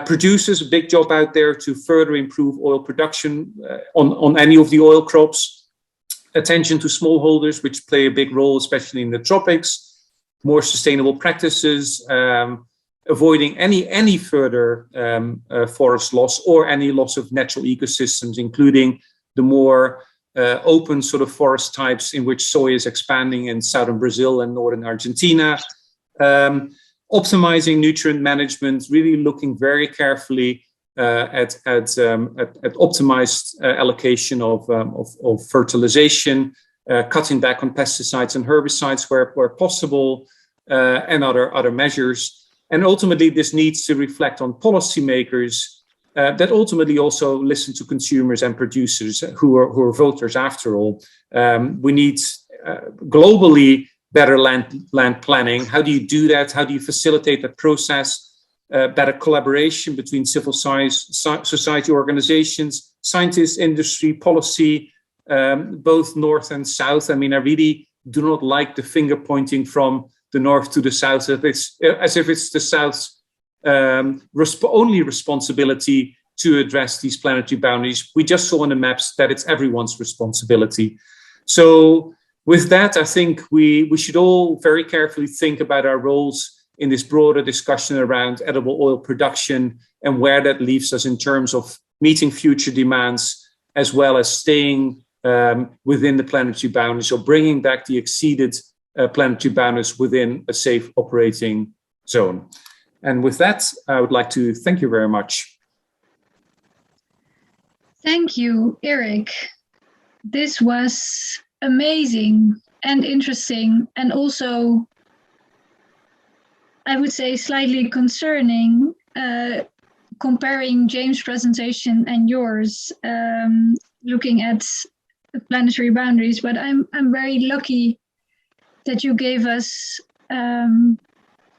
Producers, a big job out there to further improve oil production on any of the oil crops. Attention to smallholders, which play a big role, especially in the tropics. More sustainable practices, avoiding any further forest loss or any loss of natural ecosystems, including the more open sort of forest types in which soy is expanding in southern Brazil and northern Argentina. Optimizing nutrient management, really looking very carefully at optimized allocation of fertilization, cutting back on pesticides and herbicides where possible, and other measures. And ultimately, this needs to reflect on policymakers that ultimately also listen to consumers and producers who are voters after all. We need globally better land planning. How do you do that? How do you facilitate that process? Better collaboration between civil society organizations, scientists, industry, policy, both north and south. I mean, I really do not like the finger pointing from the north to the south, as if it's the South's only responsibility to address these planetary boundaries. We just saw on the maps that it's everyone's responsibility. So with that, I think we should all very carefully think about our roles in this broader discussion around edible oil production and where that leaves us in terms of meeting future demands, as well as staying within the planetary boundaries or bringing back the exceeded planetary boundaries within a safe operating zone. And with that, I would like to thank you very much. Thank you, Eric. This was amazing and interesting, and also, I would say, slightly concerning, comparing James' presentation and yours, looking at the planetary boundaries. But I'm very lucky that you gave us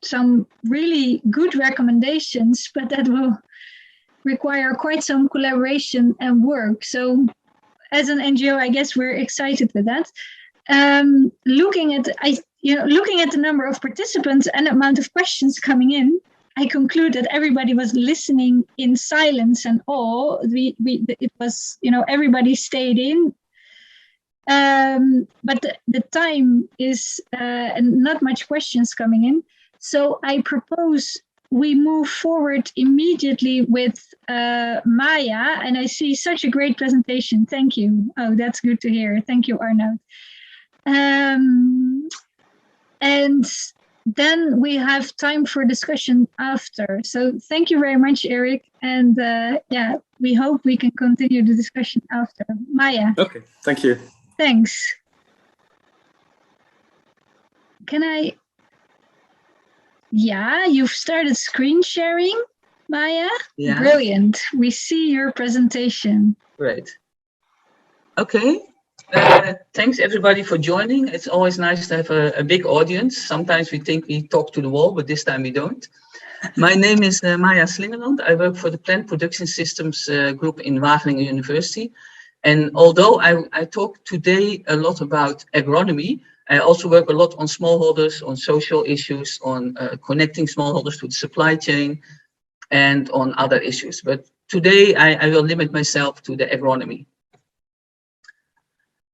some really good recommendations, but that will require quite some collaboration and work. So as an NGO, I guess we're excited with that. Looking at the number of participants and the amount of questions coming in, I conclude that everybody was listening in silence and awe. It was, everybody stayed in. But the time is not much questions coming in. So I propose we move forward immediately with Maya. And I see such a great presentation. Thank you. Oh, that's good to hear. Thank you, Arnoud. And then we have time for discussion after. So thank you very much, Eric. And we hope we can continue the discussion after. Maya. Okay, thank you. Thanks. Can I? Yeah, you've started screen sharing, Maya. Yeah. Brilliant. We see your presentation. Great. Okay. Thanks everybody for joining. It's always nice to have a big audience. Sometimes we think we talk to the wall, but this time we don't. My name is Maya Slingerland. I work for the Plant Production Systems group in Wageningen University. And although I talk today a lot about agronomy, I also work a lot on smallholders, on social issues, on connecting smallholders to the supply chain, and on other issues. But today I will limit myself to the agronomy.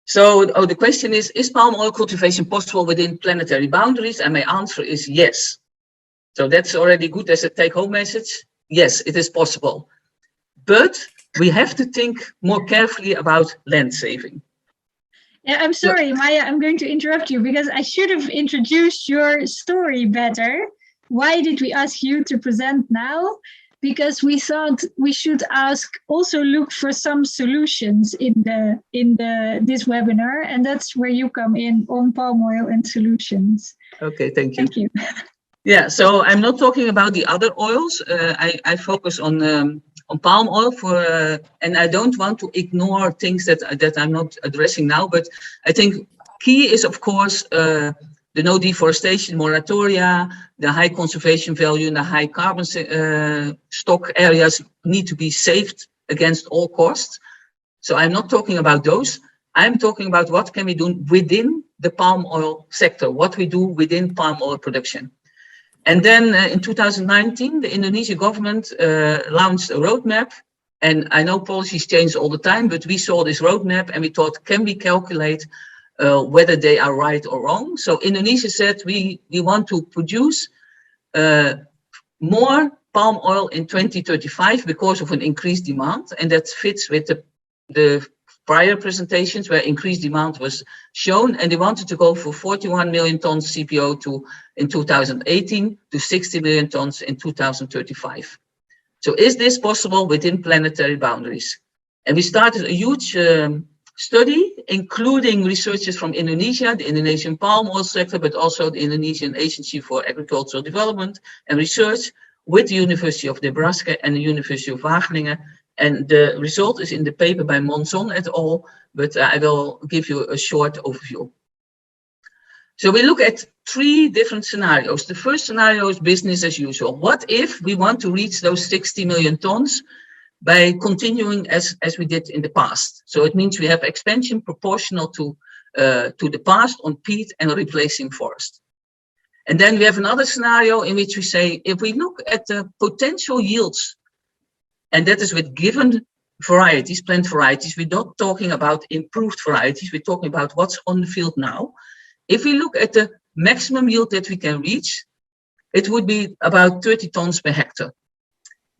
So the question is palm oil cultivation possible within planetary boundaries? And my answer is yes. So that's already good as a take-home message. Yes, it is possible. But we have to think more carefully about land saving. Yeah, I'm sorry, Maya, I'm going to interrupt you because I should have introduced your story better. Why did we ask you to present now? Because we thought we should also look for some solutions in this webinar, and that's where you come in on palm oil and solutions. Okay, thank you. Thank you. Yeah, so I'm not talking about the other oils. I focus on palm oil and I don't want to ignore things that I'm not addressing now. But I think key is, of course, the no deforestation moratoria, the high conservation value, and the high carbon stock areas need to be saved against all costs. So I'm not talking about those. I'm talking about what can we do within the palm oil sector, what we do within palm oil production. And then in 2019, the Indonesian government launched a roadmap. And I know policies change all the time, but we saw this roadmap and we thought, can we calculate whether they are right or wrong? So Indonesia said we want to produce more palm oil in 2035 because of an increased demand. And that fits with the prior presentations where increased demand was shown, and they wanted to go for 41 million tons CPO in 2018 to 60 million tons in 2035. So is this possible within planetary boundaries? And we started a huge study, including researchers from Indonesia, the Indonesian palm oil sector, but also the Indonesian Agency for Agricultural Development and Research, with the University of Nebraska and the University of Wageningen. And the result is in the paper by Monzon et al., but I will give you a short overview. So we look at 3 different scenarios. The first scenario is business as usual. What if we want to reach those 60 million tons by continuing as we did in the past? So it means we have expansion proportional to the past on peat and replacing forest. And then we have another scenario in which we say, if we look at the potential yields, and that is with given varieties, plant varieties, we're not talking about improved varieties, we're talking about what's on the field now. If we look at the maximum yield that we can reach, it would be about 30 tons per hectare.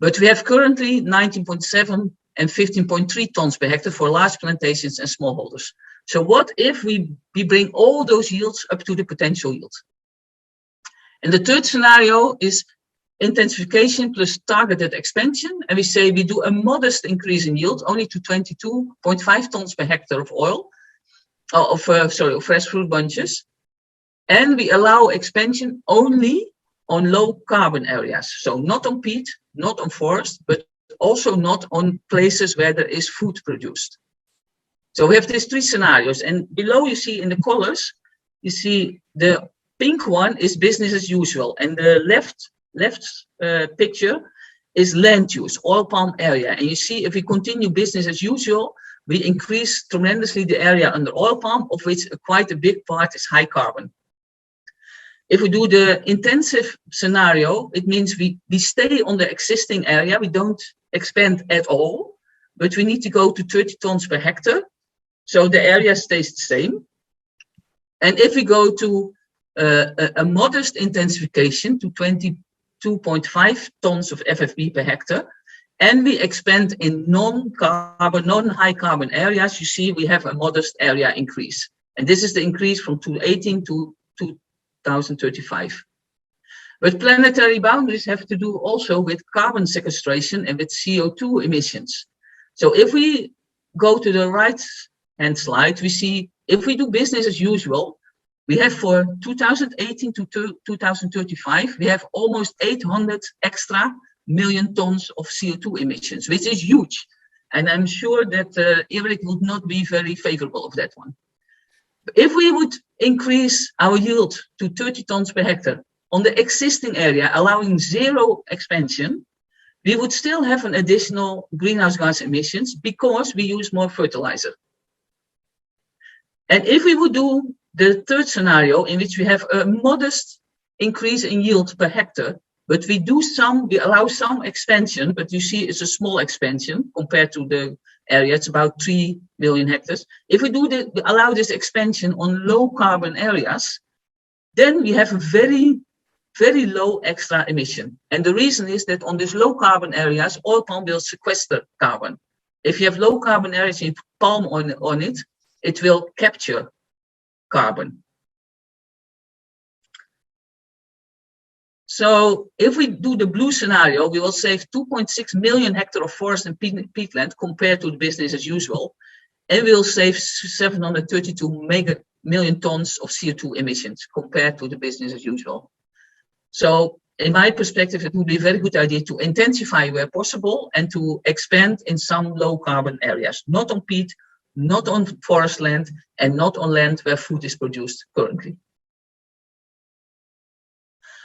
But we have currently 19.7 and 15.3 tons per hectare for large plantations and smallholders. So what if we bring all those yields up to the potential yield? And the third scenario is intensification plus targeted expansion. And we say we do a modest increase in yield, only to 22.5 tons per hectare of oil, of fresh fruit bunches. And we allow expansion only on low carbon areas. So not on peat, not on forest, but also not on places where there is food produced. So we have these 3 scenarios. And below you see in the colors, you see the pink one is business as usual. And the left picture is land use, oil palm area. And you see if we continue business as usual, we increase tremendously the area under oil palm, of which quite a big part is high carbon. If we do the intensive scenario, it means we stay on the existing area. We don't expand at all, but we need to go to 30 tons per hectare. So the area stays the same. And if we go to a modest intensification to 22.5 tons of FFB per hectare, and we expand in non-carbon, non-high carbon areas, you see we have a modest area increase. And this is the increase from 2018 to 2035. But planetary boundaries have to do also with carbon sequestration and with CO2 emissions. So if we go to the right-hand slide, we see if we do business as usual, we have for 2018 to 2035, we have almost 800 extra million tons of CO2 emissions, which is huge. And I'm sure that Erik would not be very favorable of that one. If we would increase our yield to 30 tons per hectare on the existing area, allowing zero expansion, we would still have an additional greenhouse gas emissions because we use more fertilizer. And if we would do the third scenario, in which we have a modest increase in yield per hectare, but we allow some expansion, but you see it's a small expansion compared to the area, it's about 3 million hectares. If we allow this expansion on low carbon areas, then we have a very, very low extra emission. And the reason is that on these low carbon areas, oil palm will sequester carbon. If you have low carbon areas and you put palm on it, it will capture carbon. So if we do the blue scenario, we will save 2.6 million hectares of forest and peatland compared to the business as usual. And we will save 732 million tons of CO2 emissions compared to the business as usual. So in my perspective, it would be a very good idea to intensify where possible and to expand in some low carbon areas, not on peat, not on forest land, and not on land where food is produced currently.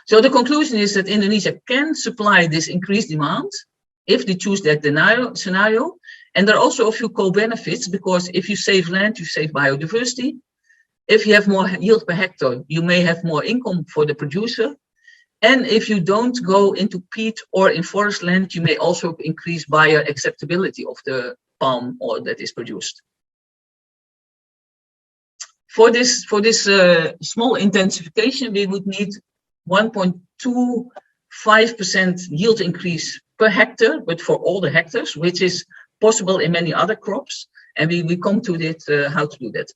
So the conclusion is that Indonesia can supply this increased demand if they choose that scenario. And there are also a few co-benefits, because if you save land, you save biodiversity. If you have more yield per hectare, you may have more income for the producer. And if you don't go into peat or in forest land, you may also increase buyer acceptability of the palm oil that is produced. For this small intensification, we would need 1.25% yield increase per hectare, but for all the hectares, which is possible in many other crops. And we come to it, how to do that.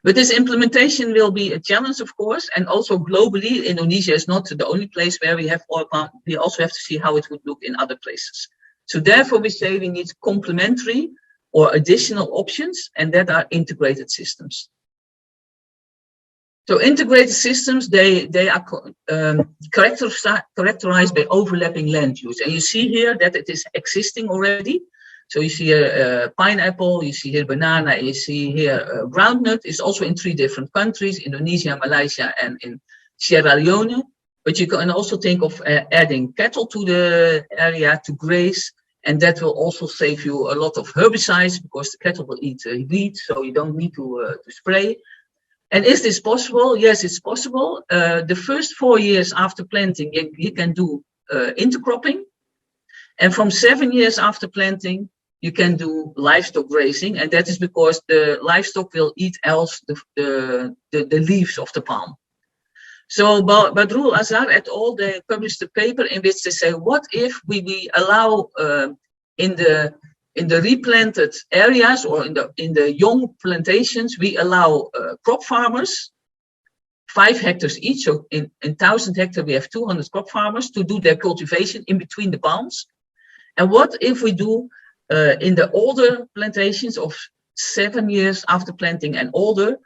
But this implementation will be a challenge, of course, and also globally, Indonesia is not the only place where we have oil palm. We also have to see how it would look in other places. So therefore, we say we need complementary or additional options, and that are integrated systems. So integrated systems, they are characterized by overlapping land use. And you see here that it is existing already. So you see here pineapple, you see here banana, you see here groundnut. It's also in 3 different countries, Indonesia, Malaysia, and in Sierra Leone. But you can also think of adding cattle to the area to graze. And that will also save you a lot of herbicides, because the cattle will eat wheat, so you don't need to spray. And is this possible? Yes, it's possible. The first 4 years after planting, you can do intercropping. And from 7 years after planting, you can do livestock grazing. And that is because the livestock will eat else the leaves of the palm. So Badrul Azhar et al., they published a paper in which they say, what if we allow in the replanted areas or in the young plantations, we allow crop farmers, 5 hectares each. So in 1,000 hectares, we have 200 crop farmers to do their cultivation in between the palms. And what if we do in the older plantations of 7 years after planting and older,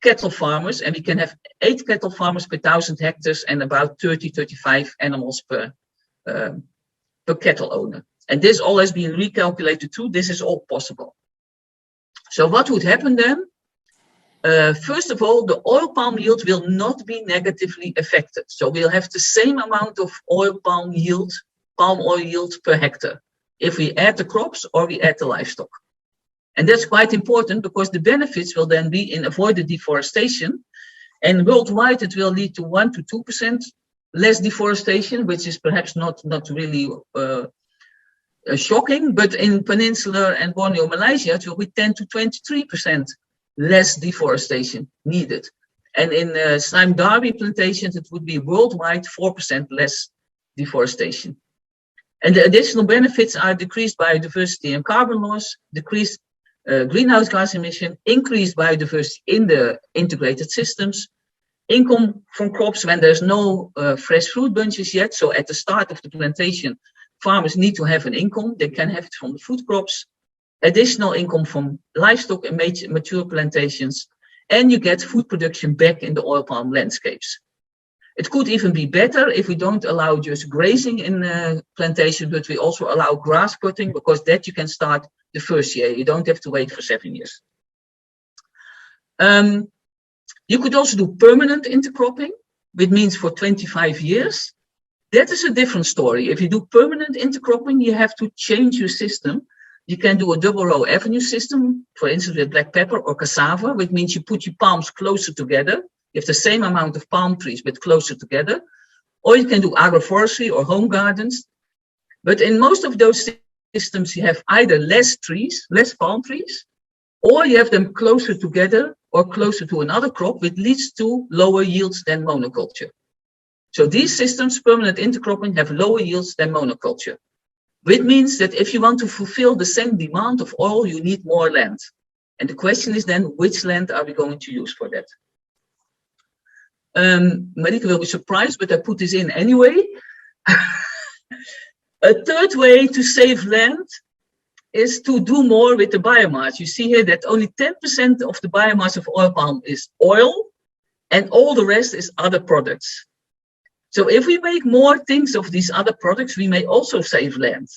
cattle farmers, and we can have 8 cattle farmers per 1,000 hectares and about 30-35 animals per cattle owner. And this all has been recalculated too. This is all possible. So what would happen then? First of all, the oil palm yield will not be negatively affected. So we'll have the same amount of palm oil yield per hectare, if we add the crops or we add the livestock. And that's quite important, because the benefits will then be in avoided deforestation. And worldwide, it will lead to 1 to 2% less deforestation, which is perhaps not really shocking. But in Peninsular and Borneo, Malaysia, it will be 10 to 23% less deforestation needed. And in Sime Darby plantations, it would be worldwide 4% less deforestation. And the additional benefits are decreased biodiversity and carbon loss, decreased greenhouse gas emission, increased biodiversity in the integrated systems, income from crops when there's no fresh fruit bunches yet. So at the start of the plantation, farmers need to have an income. They can have it from the food crops, additional income from livestock and mature plantations, and you get food production back in the oil palm landscapes. It could even be better if we don't allow just grazing in plantation, but we also allow grass cutting, because that you can start the first year. You don't have to wait for 7 years. You could also do permanent intercropping, which means for 25 years. That is a different story. If you do permanent intercropping, you have to change your system. You can do a double row avenue system, for instance, with black pepper or cassava, which means you put your palms closer together. You have the same amount of palm trees, but closer together. Or you can do agroforestry or home gardens. But in most of those systems, you have either less trees, less palm trees, or you have them closer together or closer to another crop, which leads to lower yields than monoculture. So these systems, permanent intercropping, have lower yields than monoculture, which means that if you want to fulfill the same demand of oil, you need more land. And the question is then, which land are we going to use for that? Marike will be surprised, but I put this in anyway. A third way to save land is to do more with the biomass. You see here that only 10% of the biomass of oil palm is oil, and all the rest is other products. So if we make more things of these other products, we may also save land.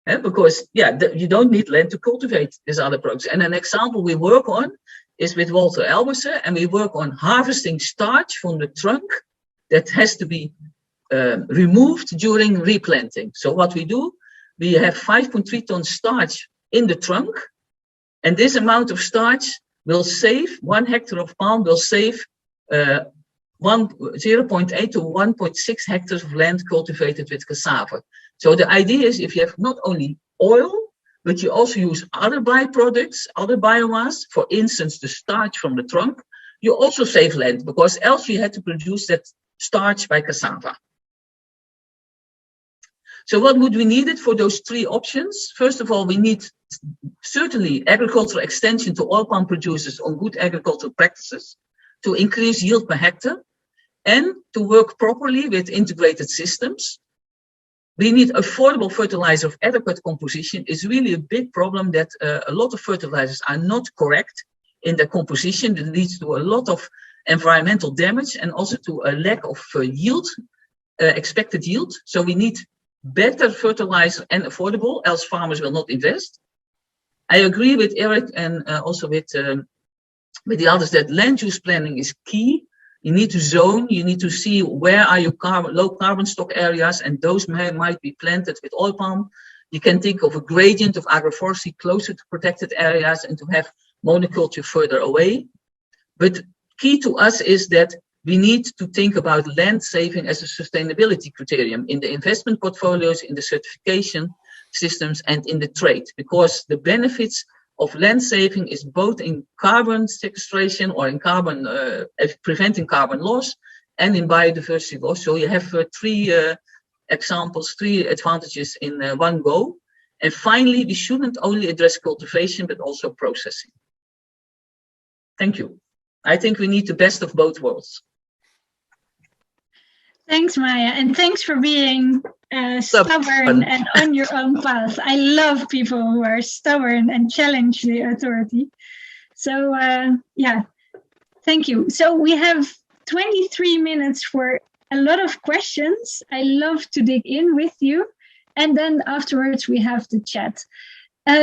Because you don't need land to cultivate these other products. And an example we work on is with Walter Elbersen, and we work on harvesting starch from the trunk that has to be removed during replanting. So what we do, we have 5.3 tons starch in the trunk, and this amount of starch will save 1 hectare of palm, will save 0.8 to 1.6 hectares of land cultivated with cassava. So the idea is, if you have not only oil, but you also use other byproducts, other biomass, for instance, the starch from the trunk, you also save land, because else you had to produce that starch by cassava. So what would we need it for those 3 options? First of all, we need certainly agricultural extension to oil palm producers on good agricultural practices to increase yield per hectare and to work properly with integrated systems. We need affordable fertilizer of adequate composition. It's really a big problem that a lot of fertilizers are not correct in their composition. That leads to a lot of environmental damage and also to a lack of yield, expected yield. So we need better fertilizer and affordable, else farmers will not invest. I agree with Eric and also with the others that land use planning is key. You need to zone, you need to see where are your low carbon stock areas, and those might be planted with oil palm. You can think of a gradient of agroforestry closer to protected areas and to have monoculture further away. But key to us is that we need to think about land saving as a sustainability criterion in the investment portfolios, in the certification systems, and in the trade, because the benefits of land saving is both in carbon sequestration or in carbon preventing carbon loss and in biodiversity loss. So you have 3 examples, 3 advantages in one go. And finally, we shouldn't only address cultivation, but also processing. Thank you. I think we need the best of both worlds. Thanks, Maya, and thanks for being stubborn and on your own path. I love people who are stubborn and challenge the authority. So thank you. So we have 23 minutes for a lot of questions. I love to dig in with you. And then afterwards we have the chat.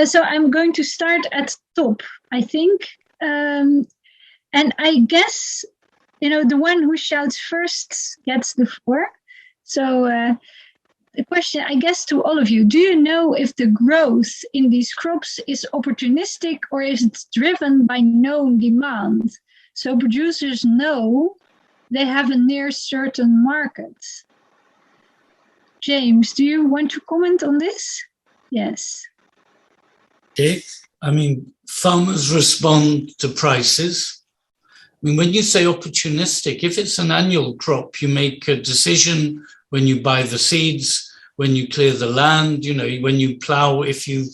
So I'm going to start at top, I think. And I guess, the one who shouts first gets the floor. So the question, I guess, to all of you, do you know if the growth in these crops is opportunistic or is it driven by known demand? So producers know they have a near certain market. James, do you want to comment on this? Yes. Okay. Farmers respond to prices. When you say opportunistic, if it's an annual crop, you make a decision when you buy the seeds, when you clear the land, when you plow. In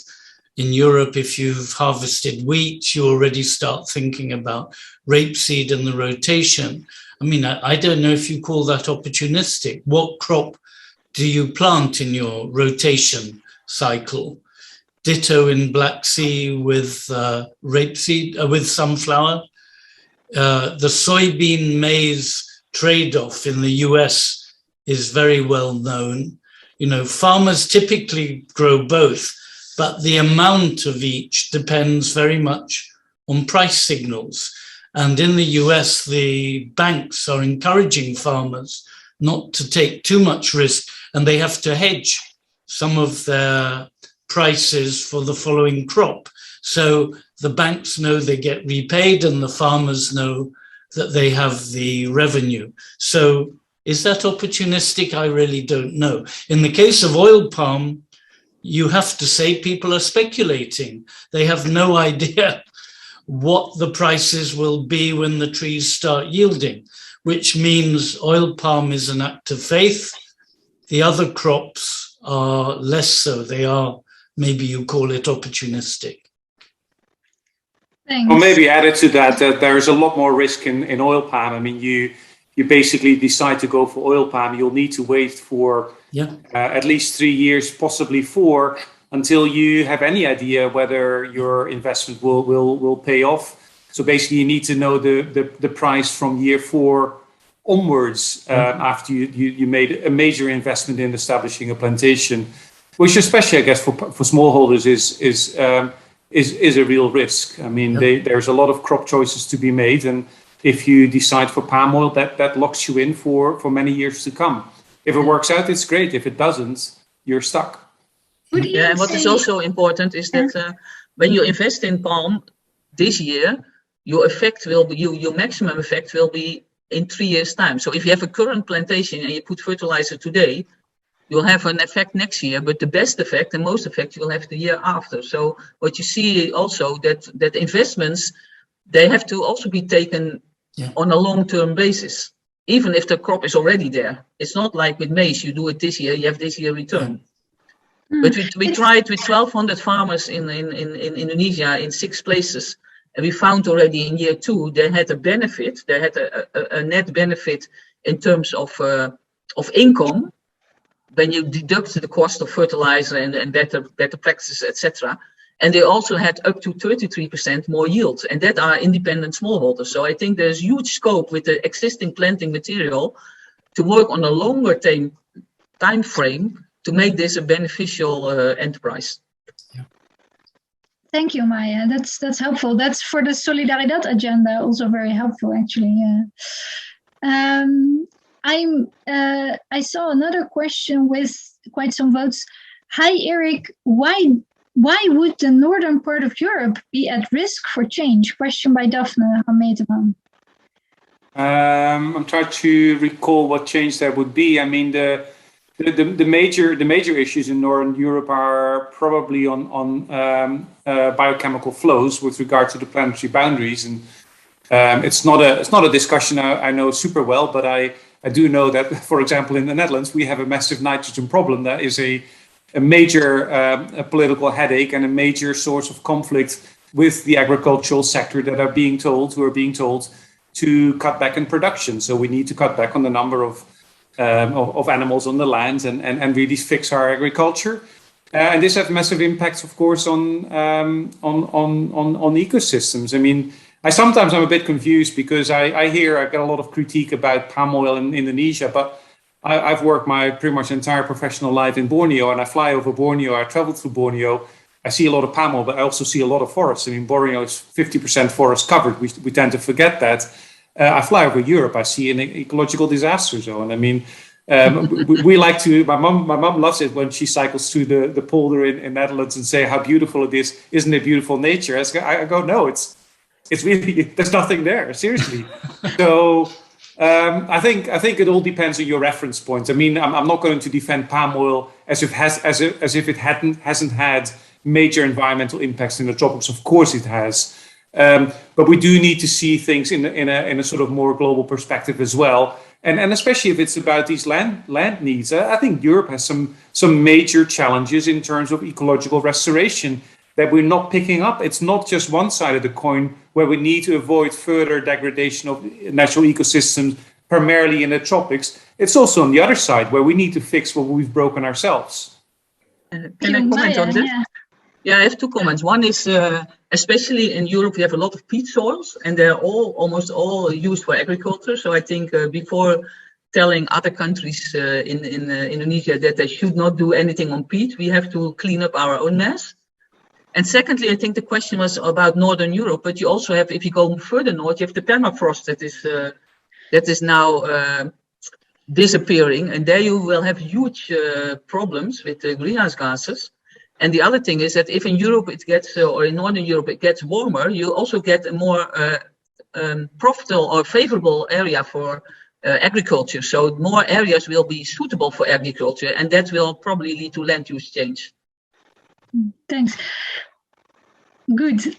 Europe, if you've harvested wheat, you already start thinking about rapeseed and the rotation. I don't know if you call that opportunistic. What crop do you plant in your rotation cycle? Ditto in Black Sea with rapeseed, with sunflower. The soybean maize trade-off in the US is very well known. You know, farmers typically grow both, but the amount of each depends very much on price signals. And in the US, the banks are encouraging farmers not to take too much risk, and they have to hedge some of their prices for the following crop. So the banks know they get repaid and the farmers know that they have the revenue. So is that opportunistic? I really don't know. In the case of oil palm, you have to say people are speculating. They have no idea what the prices will be when the trees start yielding, which means oil palm is an act of faith. The other crops are less so. They are, maybe you call it opportunistic. Thanks. Well, maybe added to that, there is a lot more risk in oil palm. I mean, you basically decide to go for oil palm, you'll need to wait for at least 3 years, possibly 4, until you have any idea whether your investment will pay off. So basically, you need to know the price from year 4 onwards after you made a major investment in establishing a plantation, which especially, I guess, for smallholders is a real risk. I mean, there's a lot of crop choices to be made, and if you decide for palm oil, that locks you in for many years to come. If it works out, it's great. If it doesn't, you're stuck. Yeah, and what is also important is that when you invest in palm this year, your effect will be, your maximum effect will be in 3 years' time. So if you have a current plantation and you put fertilizer today, you'll have an effect next year, but the best effect and most effect you'll have the year after. So what you see also that investments, they have to also be taken on a long-term basis, even if the crop is already there. It's not like with maize, you do it this year, you have this year return. But we tried with 1,200 farmers in Indonesia in 6 places, and we found already in year 2 they had a benefit. They had a net benefit in terms of income when you deduct the cost of fertilizer and better practices, etc. And they also had up to 33% more yield, and that are independent smallholders. So I think there's huge scope with the existing planting material to work on a longer time frame to make this a beneficial enterprise. Thank you, Maya. That's helpful. That's for the Solidaridad agenda, also very helpful, actually. I saw another question with quite some votes. Hi, Eric. Why would the northern part of Europe be at risk for change? Question by Daphne Hameteman. I'm trying to recall what change that would be. I mean, the major issues in Northern Europe are probably on biochemical flows with regard to the planetary boundaries, and it's not a discussion I know super well, but I do know that, for example, in the Netherlands we have a massive nitrogen problem that is a major political headache and a major source of conflict with the agricultural sector who are being told to cut back in production. So we need to cut back on the number of animals on the land and really fix our agriculture. And this has massive impacts, of course, on ecosystems. I mean, I'm a bit confused because I get a lot of critique about palm oil in Indonesia, but I've worked my pretty much entire professional life in Borneo, and I fly over Borneo, I travel through Borneo. I see a lot of palm oil, but I also see a lot of forests. I mean, Borneo is 50% forest covered. We tend to forget that. I fly over Europe, I see an ecological disaster zone. I mean, we like to, my mom loves it when she cycles through the polder in Netherlands and say how beautiful it is. Isn't it beautiful nature? I go, no, it's really, there's nothing there, seriously. So I think it all depends on your reference point. I mean, I'm not going to defend palm oil as if it hasn't had major environmental impacts in the tropics. Of course it has. But we do need to see things in a sort of more global perspective as well, and especially if it's about these land needs. I think Europe has some major challenges in terms of ecological restoration that we're not picking up. It's not just one side of the coin where we need to avoid further degradation of natural ecosystems, primarily in the tropics. It's also on the other side where we need to fix what we've broken ourselves. Can I comment on that? Yeah, I have two comments. One is, especially in Europe, we have a lot of peat soils, and they're almost all used for agriculture. So I think before telling other countries in Indonesia that they should not do anything on peat, we have to clean up our own mess. And secondly, I think the question was about Northern Europe, but you also have, if you go further north, you have the permafrost that is now disappearing, and there you will have huge problems with the greenhouse gases. And the other thing is that if in Europe it gets, or in Northern Europe it gets warmer, you also get a more profitable or favorable area for agriculture. So more areas will be suitable for agriculture, and that will probably lead to land use change. Thanks. Good.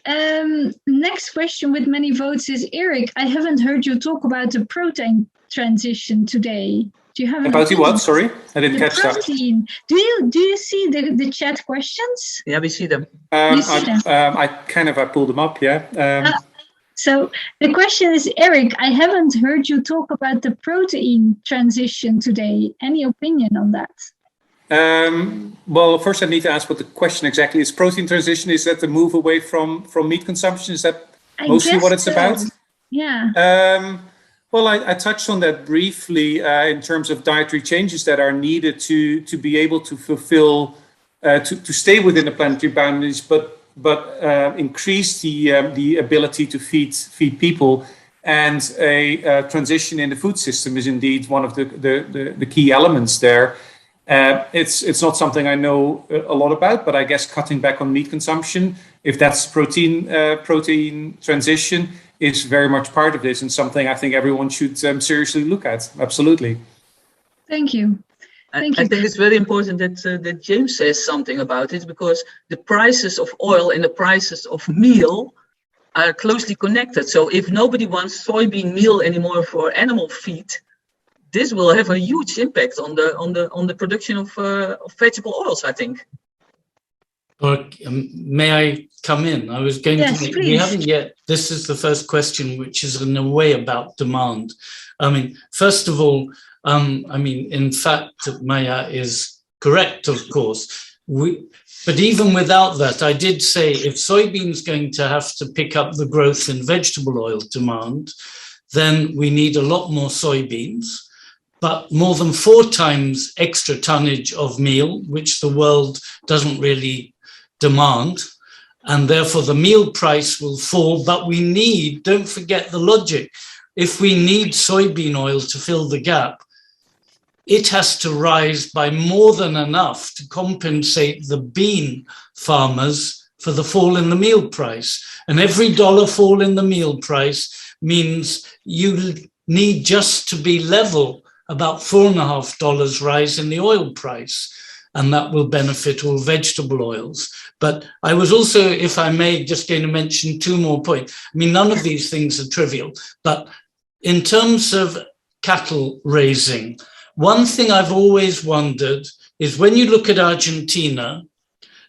Next question with many votes is Eric. I haven't heard you talk about the protein transition today. Do you have about the what? Sorry, I didn't catch protein. That. Do you see the chat questions? Yeah, we see them. I pulled them up. Yeah. So the question is, Eric, I haven't heard you talk about the protein transition today. Any opinion on that? Well, first I need to ask what the question exactly is. Protein transition, is that the move away from meat consumption? Is that mostly what it's about? Yeah. Well, I touched on that briefly in terms of dietary changes that are needed to be able to fulfill, to stay within the planetary boundaries, but increase the ability to feed people. And a transition in the food system is indeed one of the key elements there. It's not something I know a lot about, but I guess cutting back on meat consumption, if that's protein transition, is very much part of this, and something I think everyone should seriously look at. Absolutely. Thank you. I think it's very important that James says something about it, because the prices of oil and the prices of meal are closely connected. So if nobody wants soybean meal anymore for animal feed, this will have a huge impact on the production of vegetable oils, I think. May I come in? I was going to make, we haven't yet, this is the first question, which is in a way about demand. I mean, first of all, in fact, Maya is correct, of course. But even without that, I did say if soybeans going to have to pick up the growth in vegetable oil demand, then we need a lot more soybeans, but more than 4 times extra tonnage of meal, which the world doesn't really demand, and therefore the meal price will fall. But we need, don't forget the logic, if we need soybean oil to fill the gap, it has to rise by more than enough to compensate the bean farmers for the fall in the meal price. And every $1 fall in the meal price means you need just to be level about $4.50 rise in the oil price, and that will benefit all vegetable oils. But I was also, if I may, just going to mention 2 more points. I mean, none of these things are trivial, but in terms of cattle raising, one thing I've always wondered is when you look at Argentina,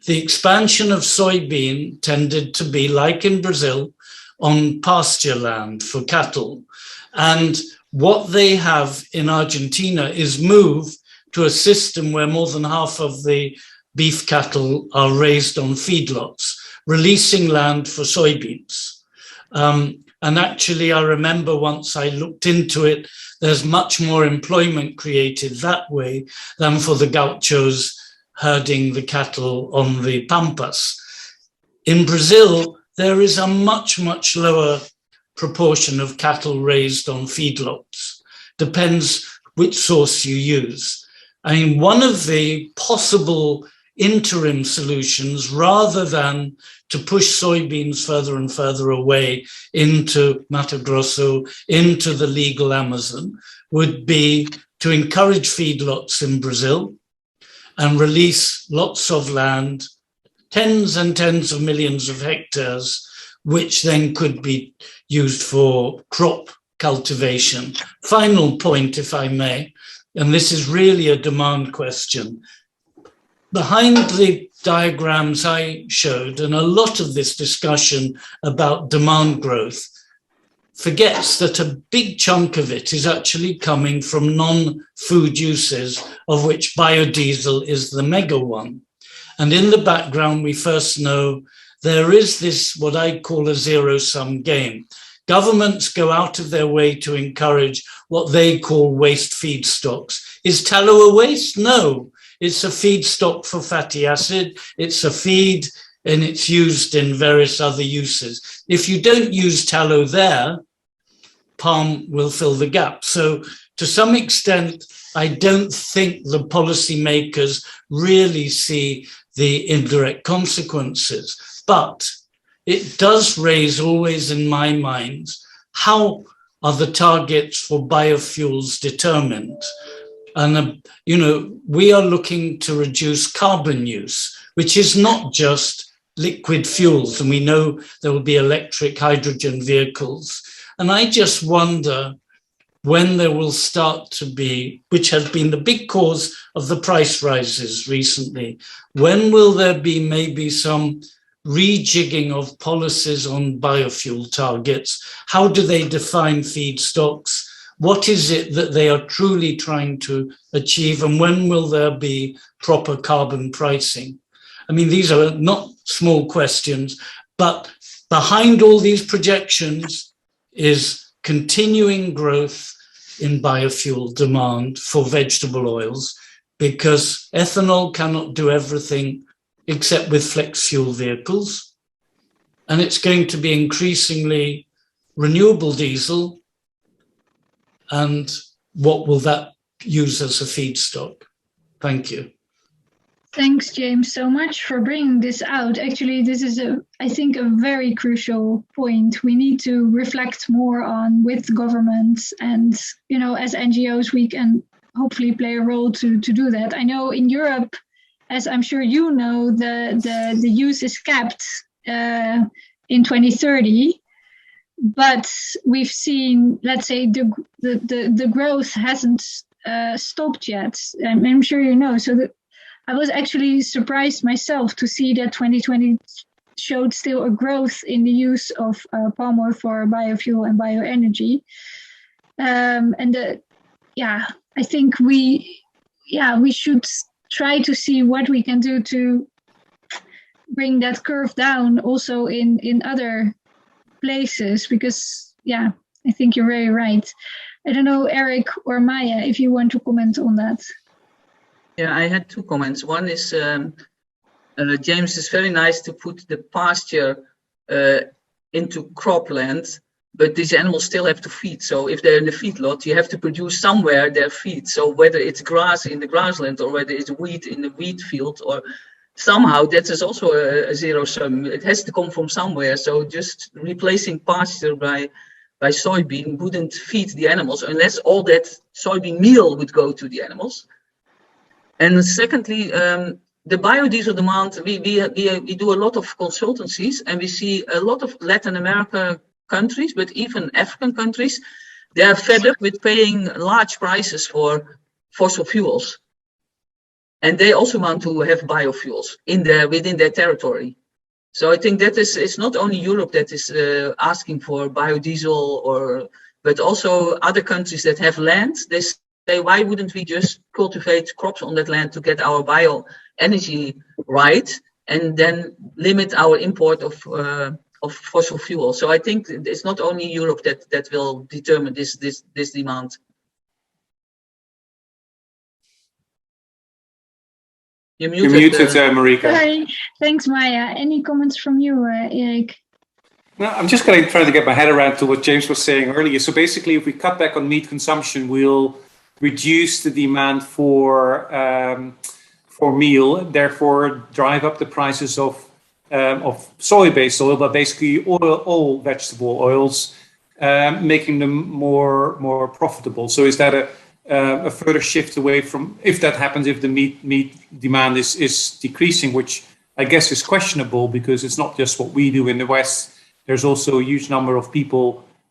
the expansion of soybean tended to be, like in Brazil, on pasture land for cattle. And what they have in Argentina is moved to a system where more than half of the beef cattle are raised on feedlots, releasing land for soybeans. And actually, I remember once I looked into it, there's much more employment created that way than for the gauchos herding the cattle on the pampas. In Brazil, there is a much, much lower proportion of cattle raised on feedlots. Depends which source you use. I mean, one of the possible interim solutions, rather than to push soybeans further and further away into Mato Grosso, into the legal Amazon, would be to encourage feedlots in Brazil and release lots of land, tens and tens of millions of hectares, which then could be used for crop cultivation. Final point, if I may, and this is really a demand question. Behind the diagrams I showed, and a lot of this discussion about demand growth forgets that a big chunk of it is actually coming from non-food uses, of which biodiesel is the mega one. And in the background, we first know there is this, what I call a zero-sum game. Governments go out of their way to encourage what they call waste feedstocks. Is tallow a waste? No, it's a feedstock for fatty acid. It's a feed and it's used in various other uses. If you don't use tallow there, palm will fill the gap. So to some extent, I don't think the policymakers really see the indirect consequences, but it does raise always in my mind, how are the targets for biofuels determined? And, we are looking to reduce carbon use, which is not just liquid fuels. And we know there will be electric hydrogen vehicles. And I just wonder when there will start to be, which has been the big cause of the price rises recently, when will there be maybe some rejigging of policies on biofuel targets? How do they define feedstocks? What is it that they are truly trying to achieve? And when will there be proper carbon pricing? I mean, these are not small questions, but behind all these projections is continuing growth in biofuel demand for vegetable oils, because ethanol cannot do everything except with flex fuel vehicles. And it's going to be increasingly renewable diesel. And what will that use as a feedstock? Thank you. Thanks, James, so much for bringing this out. Actually, this is, I think, a very crucial point. We need to reflect more on with governments, and, as NGOs, we can hopefully play a role to do that. I know in Europe, as I'm sure you know, the use is capped in 2030, but we've seen, let's say, the growth hasn't stopped yet. I'm sure you know. So I was actually surprised myself to see that 2020 showed still a growth in the use of palm oil for biofuel and bioenergy. I think we should try to see what we can do to bring that curve down also in other places, because I think you're very right. I don't know, Eric or Maya, if you want to comment on that. Yeah, I had two comments. One is, James, is very nice to put the pasture into cropland, but these animals still have to feed. So if they're in the feedlot, you have to produce somewhere their feed. So whether it's grass in the grassland or whether it's wheat in the wheat field, or somehow that is also a zero sum. It has to come from somewhere. So just replacing pasture by soybean wouldn't feed the animals unless all that soybean meal would go to the animals. And secondly, the biodiesel demand, we do a lot of consultancies, and we see a lot of Latin America countries, but even African countries, they are fed up with paying large prices for fossil fuels. And they also want to have biofuels within their territory. So I think that it's not only Europe that is asking for biodiesel, but also other countries that have land. They say, why wouldn't we just cultivate crops on that land to get our bioenergy right, and then limit our import of fossil fuel? So I think it's not only Europe that will determine this demand. You're muted, Marika. Hi, thanks, Maya. Any comments from you, Erik? No, I'm just trying to get my head around to what James was saying earlier. So basically, if we cut back on meat consumption, we'll reduce the demand for meal, therefore drive up the prices of soy-based oil, but basically all vegetable oils, making them more profitable. So is that a further shift away from, if that happens, if the meat demand is decreasing, which I guess is questionable, because it's not just what we do in the West. There's also a huge number of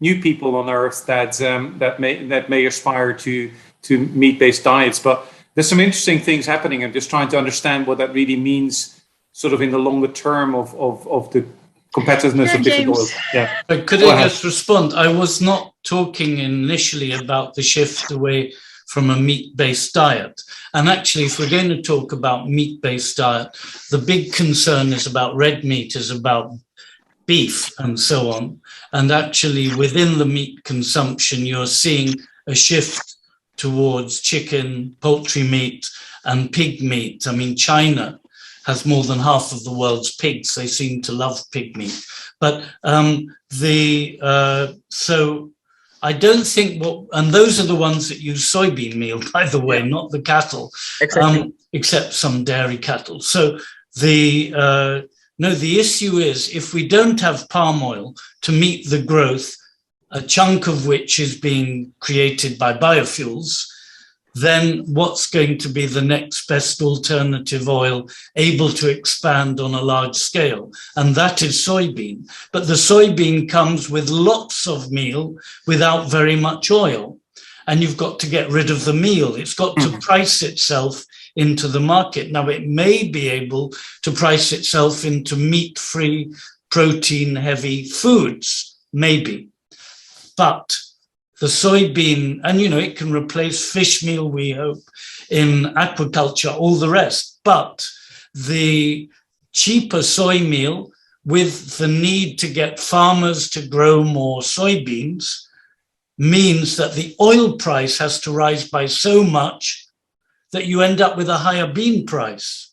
new people on Earth that may aspire to meat-based diets. But there's some interesting things happening. I'm just trying to understand what that really means, sort of in the longer term of the competitiveness of different oils. Yeah. But could I just respond? I was not talking initially about the shift away from a meat-based diet. And actually, if we're going to talk about meat-based diet, the big concern is about red meat, is about beef and so on. And actually, within the meat consumption, you're seeing a shift towards chicken, poultry meat, and pig meat. I mean, China has more than half of the world's pigs. They seem to love pig meat. But so I don't think and those are the ones that use soybean meal, by the way, not the cattle, Exactly. except some dairy cattle. So the issue is, if we don't have palm oil to meet the growth, a chunk of which is being created by biofuels, then what's going to be the next best alternative oil able to expand on a large scale? And that is soybean. But the soybean comes with lots of meal without very much oil. And you've got to get rid of the meal. It's got to price itself into the market. Now, it may be able to price itself into meat-free, protein-heavy foods, maybe. But the soybean, and it can replace fish meal, we hope, in aquaculture, all the rest. But the cheaper soy meal, with the need to get farmers to grow more soybeans, means that the oil price has to rise by so much that you end up with a higher bean price.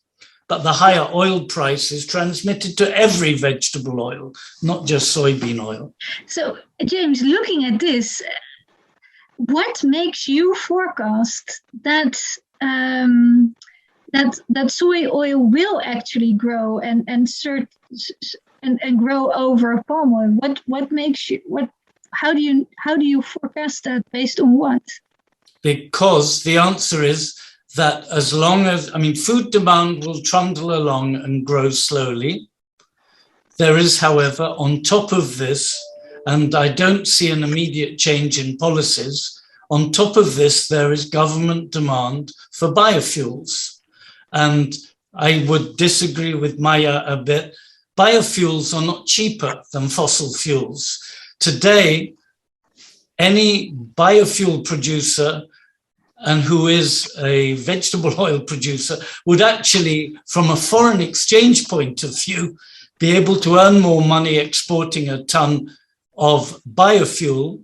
But the higher oil price is transmitted to every vegetable oil, not just soybean oil. So, James, looking at this, what makes you forecast that that soy oil will actually grow and grow over palm oil? What makes you how do you forecast that, based on what? Because the answer is that as long as, food demand will trundle along and grow slowly. There is, however, on top of this, and I don't see an immediate change in policies, on top of this, there is government demand for biofuels. And I would disagree with Maya a bit. Biofuels are not cheaper than fossil fuels. Today, any biofuel producer and who is a vegetable oil producer would actually, from a foreign exchange point of view, be able to earn more money exporting a ton of biofuel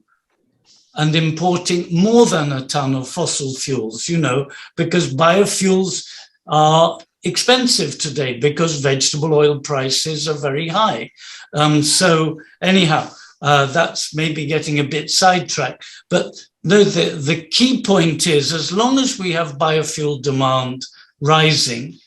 and importing more than a ton of fossil fuels, because biofuels are expensive today because vegetable oil prices are very high. So anyhow, that's maybe getting a bit sidetracked. But no, the key point is, as long as we have biofuel demand rising,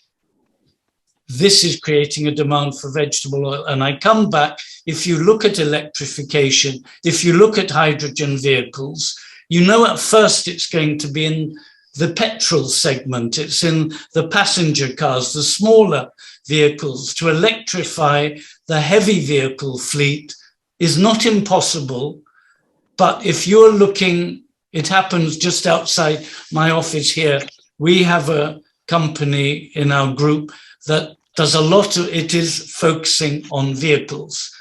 this is creating a demand for vegetable oil. And I come back, if you look at electrification, if you look at hydrogen vehicles, at first it's going to be in the petrol segment, it's in the passenger cars, the smaller vehicles. To electrify the heavy vehicle fleet is not impossible, but if you're looking, it happens just outside my office here. We have a company in our group that does a lot of, it is focusing on vehicles,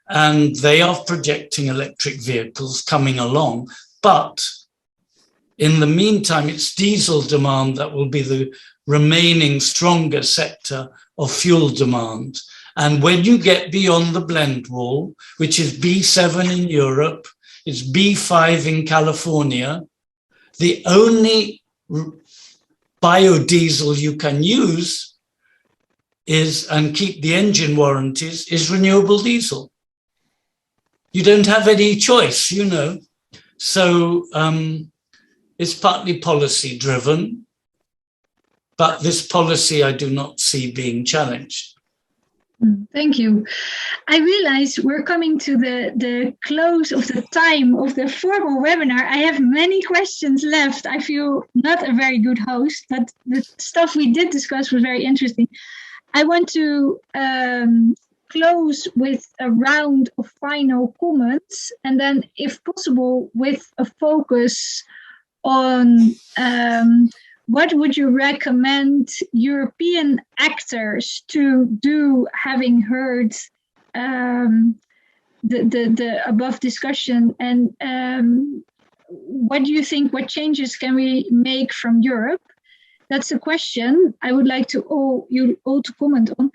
and they are projecting electric vehicles coming along. But in the meantime, it's diesel demand that will be the remaining stronger sector of fuel demand. And when you get beyond the blend wall, which is B7 in Europe, it's B5 in California, the only biodiesel you can use and keep the engine warranties is renewable diesel. You don't have any choice, So it's partly policy driven, but this policy I do not see being challenged. Thank you. I realize we're coming to the close of the time of the formal webinar. I have many questions left. I feel not a very good host, but the stuff we did discuss was very interesting. I want to close with a round of final comments, and then, if possible, with a focus on what would you recommend European actors to do, having heard the above discussion, and what do you think? What changes can we make from Europe? That's a question I would like you all to comment on.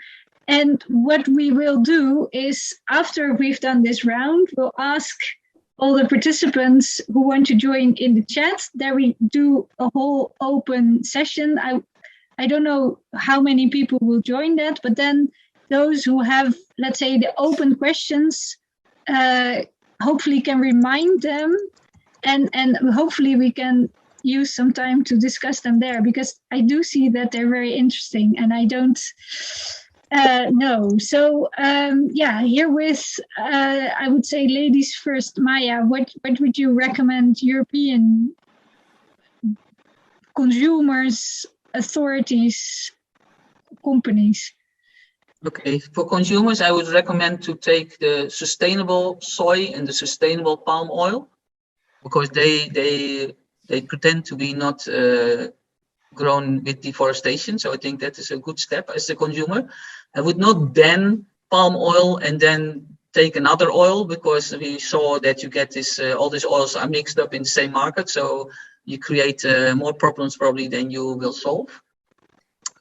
And what we will do is, after we've done this round, we'll ask all the participants who want to join in the chat. There we do a whole open session. I don't know how many people will join that, but then those who have, let's say, the open questions, hopefully can remind them, and hopefully we can use some time to discuss them there, because I do see that they're very interesting and I don't know. So herewith, I would say ladies first. Maya, what would you recommend European consumers, authorities, companies? Okay, for consumers, I would recommend to take the sustainable soy and the sustainable palm oil, because they pretend to be not grown with deforestation. So I think that is a good step as a consumer. I would not ban palm oil and then take another oil, because we saw that you get this, all these oils are mixed up in the same market. So you create more problems probably than you will solve.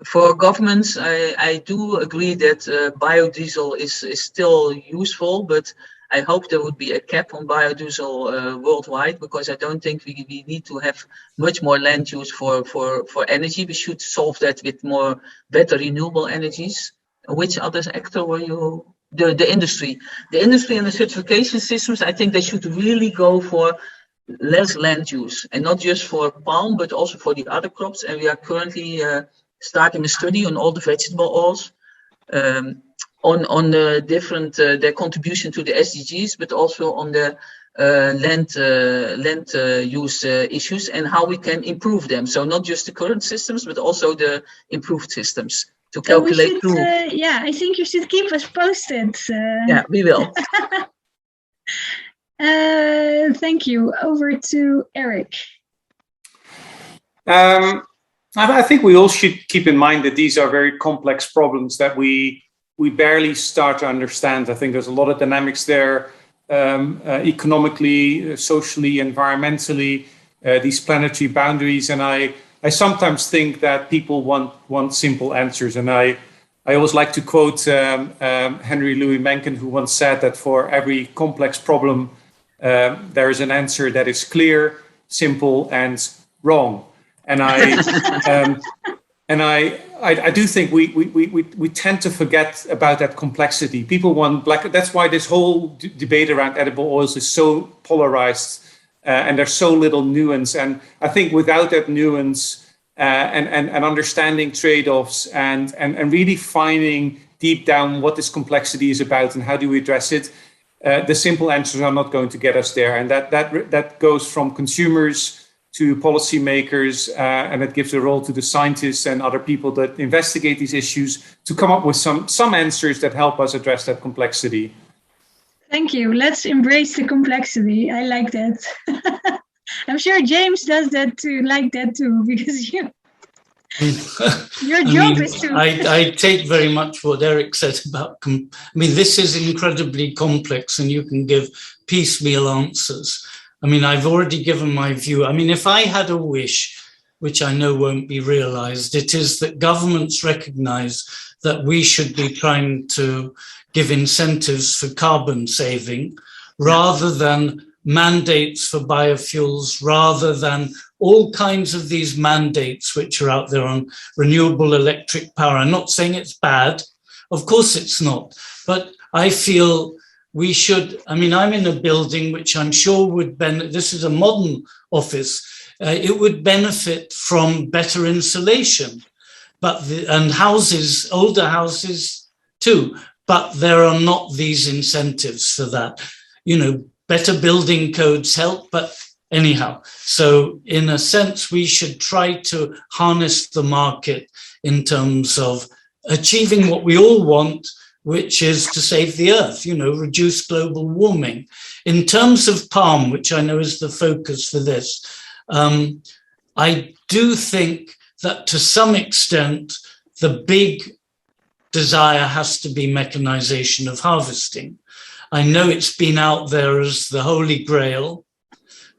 For governments, I do agree that biodiesel is still useful, but I hope there would be a cap on biodiesel worldwide, because I don't think we need to have much more land use for energy. We should solve that with better renewable energies. Which other actor were you? The industry. The industry and the certification systems, I think they should really go for less land use, and not just for palm, but also for the other crops. And we are currently starting a study on all the vegetable oils, on the different their contribution to the SDGs, but also on the land use issues and how we can improve them. So not just the current systems, but also the improved systems to calculate through. I think you should keep us posted. Yeah, we will. Thank you. Over to Eric. I think we all should keep in mind that these are very complex problems that we barely start to understand. I think there's a lot of dynamics there, economically, socially, environmentally, these planetary boundaries. And I sometimes think that people want simple answers. And I always like to quote Henry Louis Mencken, who once said that for every complex problem, there is an answer that is clear, simple, and wrong. And I do think we tend to forget about that complexity. People want black. That's why this whole debate around edible oils is so polarized, and there's so little nuance. And I think without that nuance and understanding trade-offs and really finding deep down what this complexity is about and how do we address it, the simple answers are not going to get us there. And that goes from consumers to policymakers, and it gives a role to the scientists and other people that investigate these issues to come up with some answers that help us address that complexity. Thank you. Let's embrace the complexity. I like that. I'm sure James does that too, because your job is to... I take very much what Eric said about... this is incredibly complex and you can give piecemeal answers. I've already given my view. If I had a wish, which I know won't be realized, it is that governments recognize that we should be trying to give incentives for carbon saving rather than mandates for biofuels, rather than all kinds of these mandates which are out there on renewable electric power. I'm not saying it's bad. Of course it's not. But I feel we should, I'm in a building which I'm sure would benefit, this is a modern office, it would benefit from better insulation, and houses, older houses too, but there are not these incentives for that. Better building codes help, but anyhow. So in a sense, we should try to harness the market in terms of achieving what we all want, which is to save the earth, reduce global warming. In terms of palm, which I know is the focus for this, I do think that to some extent, the big desire has to be mechanization of harvesting. I know it's been out there as the holy grail,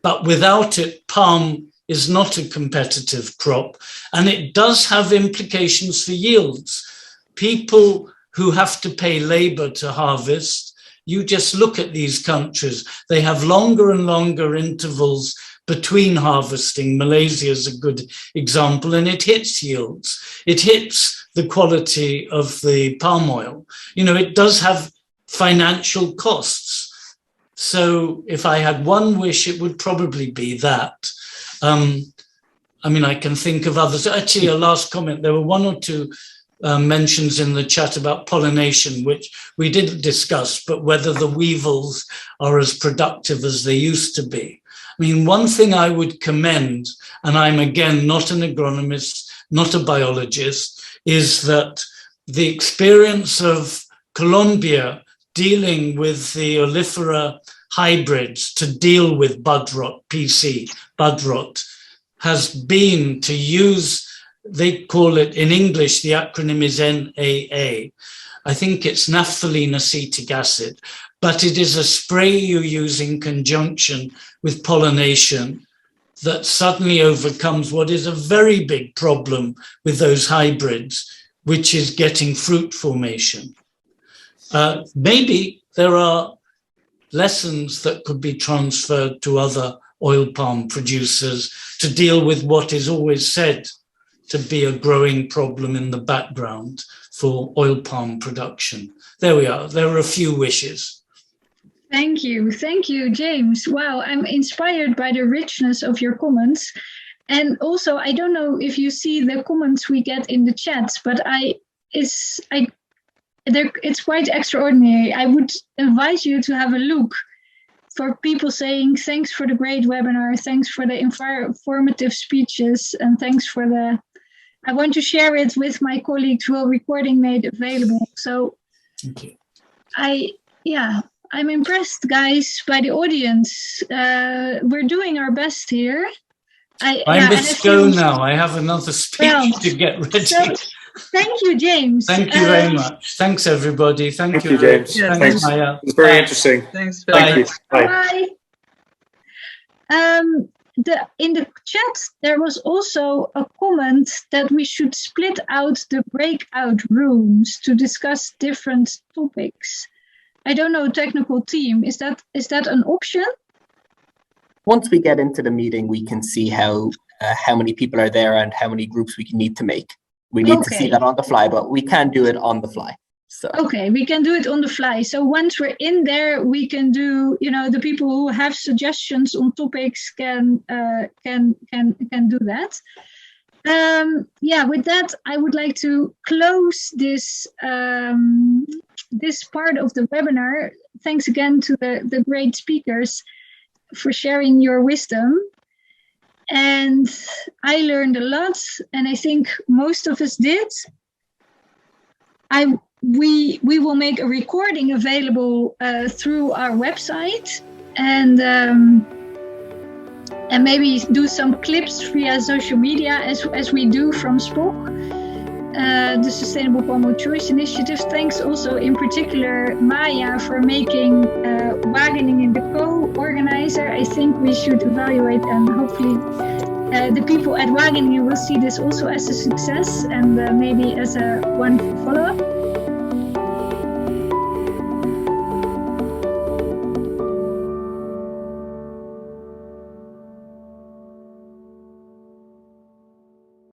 but without it, palm is not a competitive crop, and it does have implications for yields. People who have to pay labor to harvest, you just look at these countries, they have longer and longer intervals between harvesting. Malaysia is a good example, and it hits yields. It hits the quality of the palm oil. You know, it does have financial costs. So if I had one wish, it would probably be that. I mean, I can think of others. Actually, a last comment. There were one or two mentions in the chat about pollination, which we didn't discuss, but whether the weevils are as productive as they used to be. I mean, one thing I would commend, and I'm again not an agronomist, not a biologist, is that the experience of Colombia dealing with the olifera hybrids to deal with bud rot, PC, bud rot, has been to use, they call it in English, the acronym is NAA. I think it's naphthalene acetic acid, but it is a spray you use in conjunction with pollination that suddenly overcomes what is a very big problem with those hybrids, which is getting fruit formation. Maybe there are lessons that could be transferred to other oil palm producers to deal with what is always said to be a growing problem in the background for oil palm production. There we are. There are a few wishes. Thank you, James. Wow, I'm inspired by the richness of your comments. And also, I don't know if you see the comments we get in the chats, but it's quite extraordinary. I would invite you to have a look for people saying, thanks for the great webinar, thanks for the informative speeches, and thanks for I want to share it with my colleagues who are recording made available. So thank you. I'm impressed, guys, by the audience. We're doing our best here. I must go now. I have another speech to get ready. So, thank you, James. Thank you very much. Thanks, everybody. Thank you, James. Yeah, thanks, Maya. It's very interesting. Thanks. Thank you. Bye. In the chat, there was also a comment that we should split out the breakout rooms to discuss different topics. I don't know, technical team, is that an option? Once we get into the meeting, we can see how many people are there and how many groups we need to make. We need to see that on the fly, but we can do it on the fly. So. Okay, we can do it on the fly. So once we're in there, we can do, the people who have suggestions on topics can do that. With that, I would like to close this this part of the webinar. Thanks again to the great speakers for sharing your wisdom. And I learned a lot, and I think most of us did. We will make a recording available through our website, and maybe do some clips via social media as we do from SPOC, the Sustainable Palm Oil Choice Initiative. Thanks also in particular Maya for making Wageningen the co-organizer. I think we should evaluate, and hopefully the people at Wageningen will see this also as a success, and maybe as a one follow-up.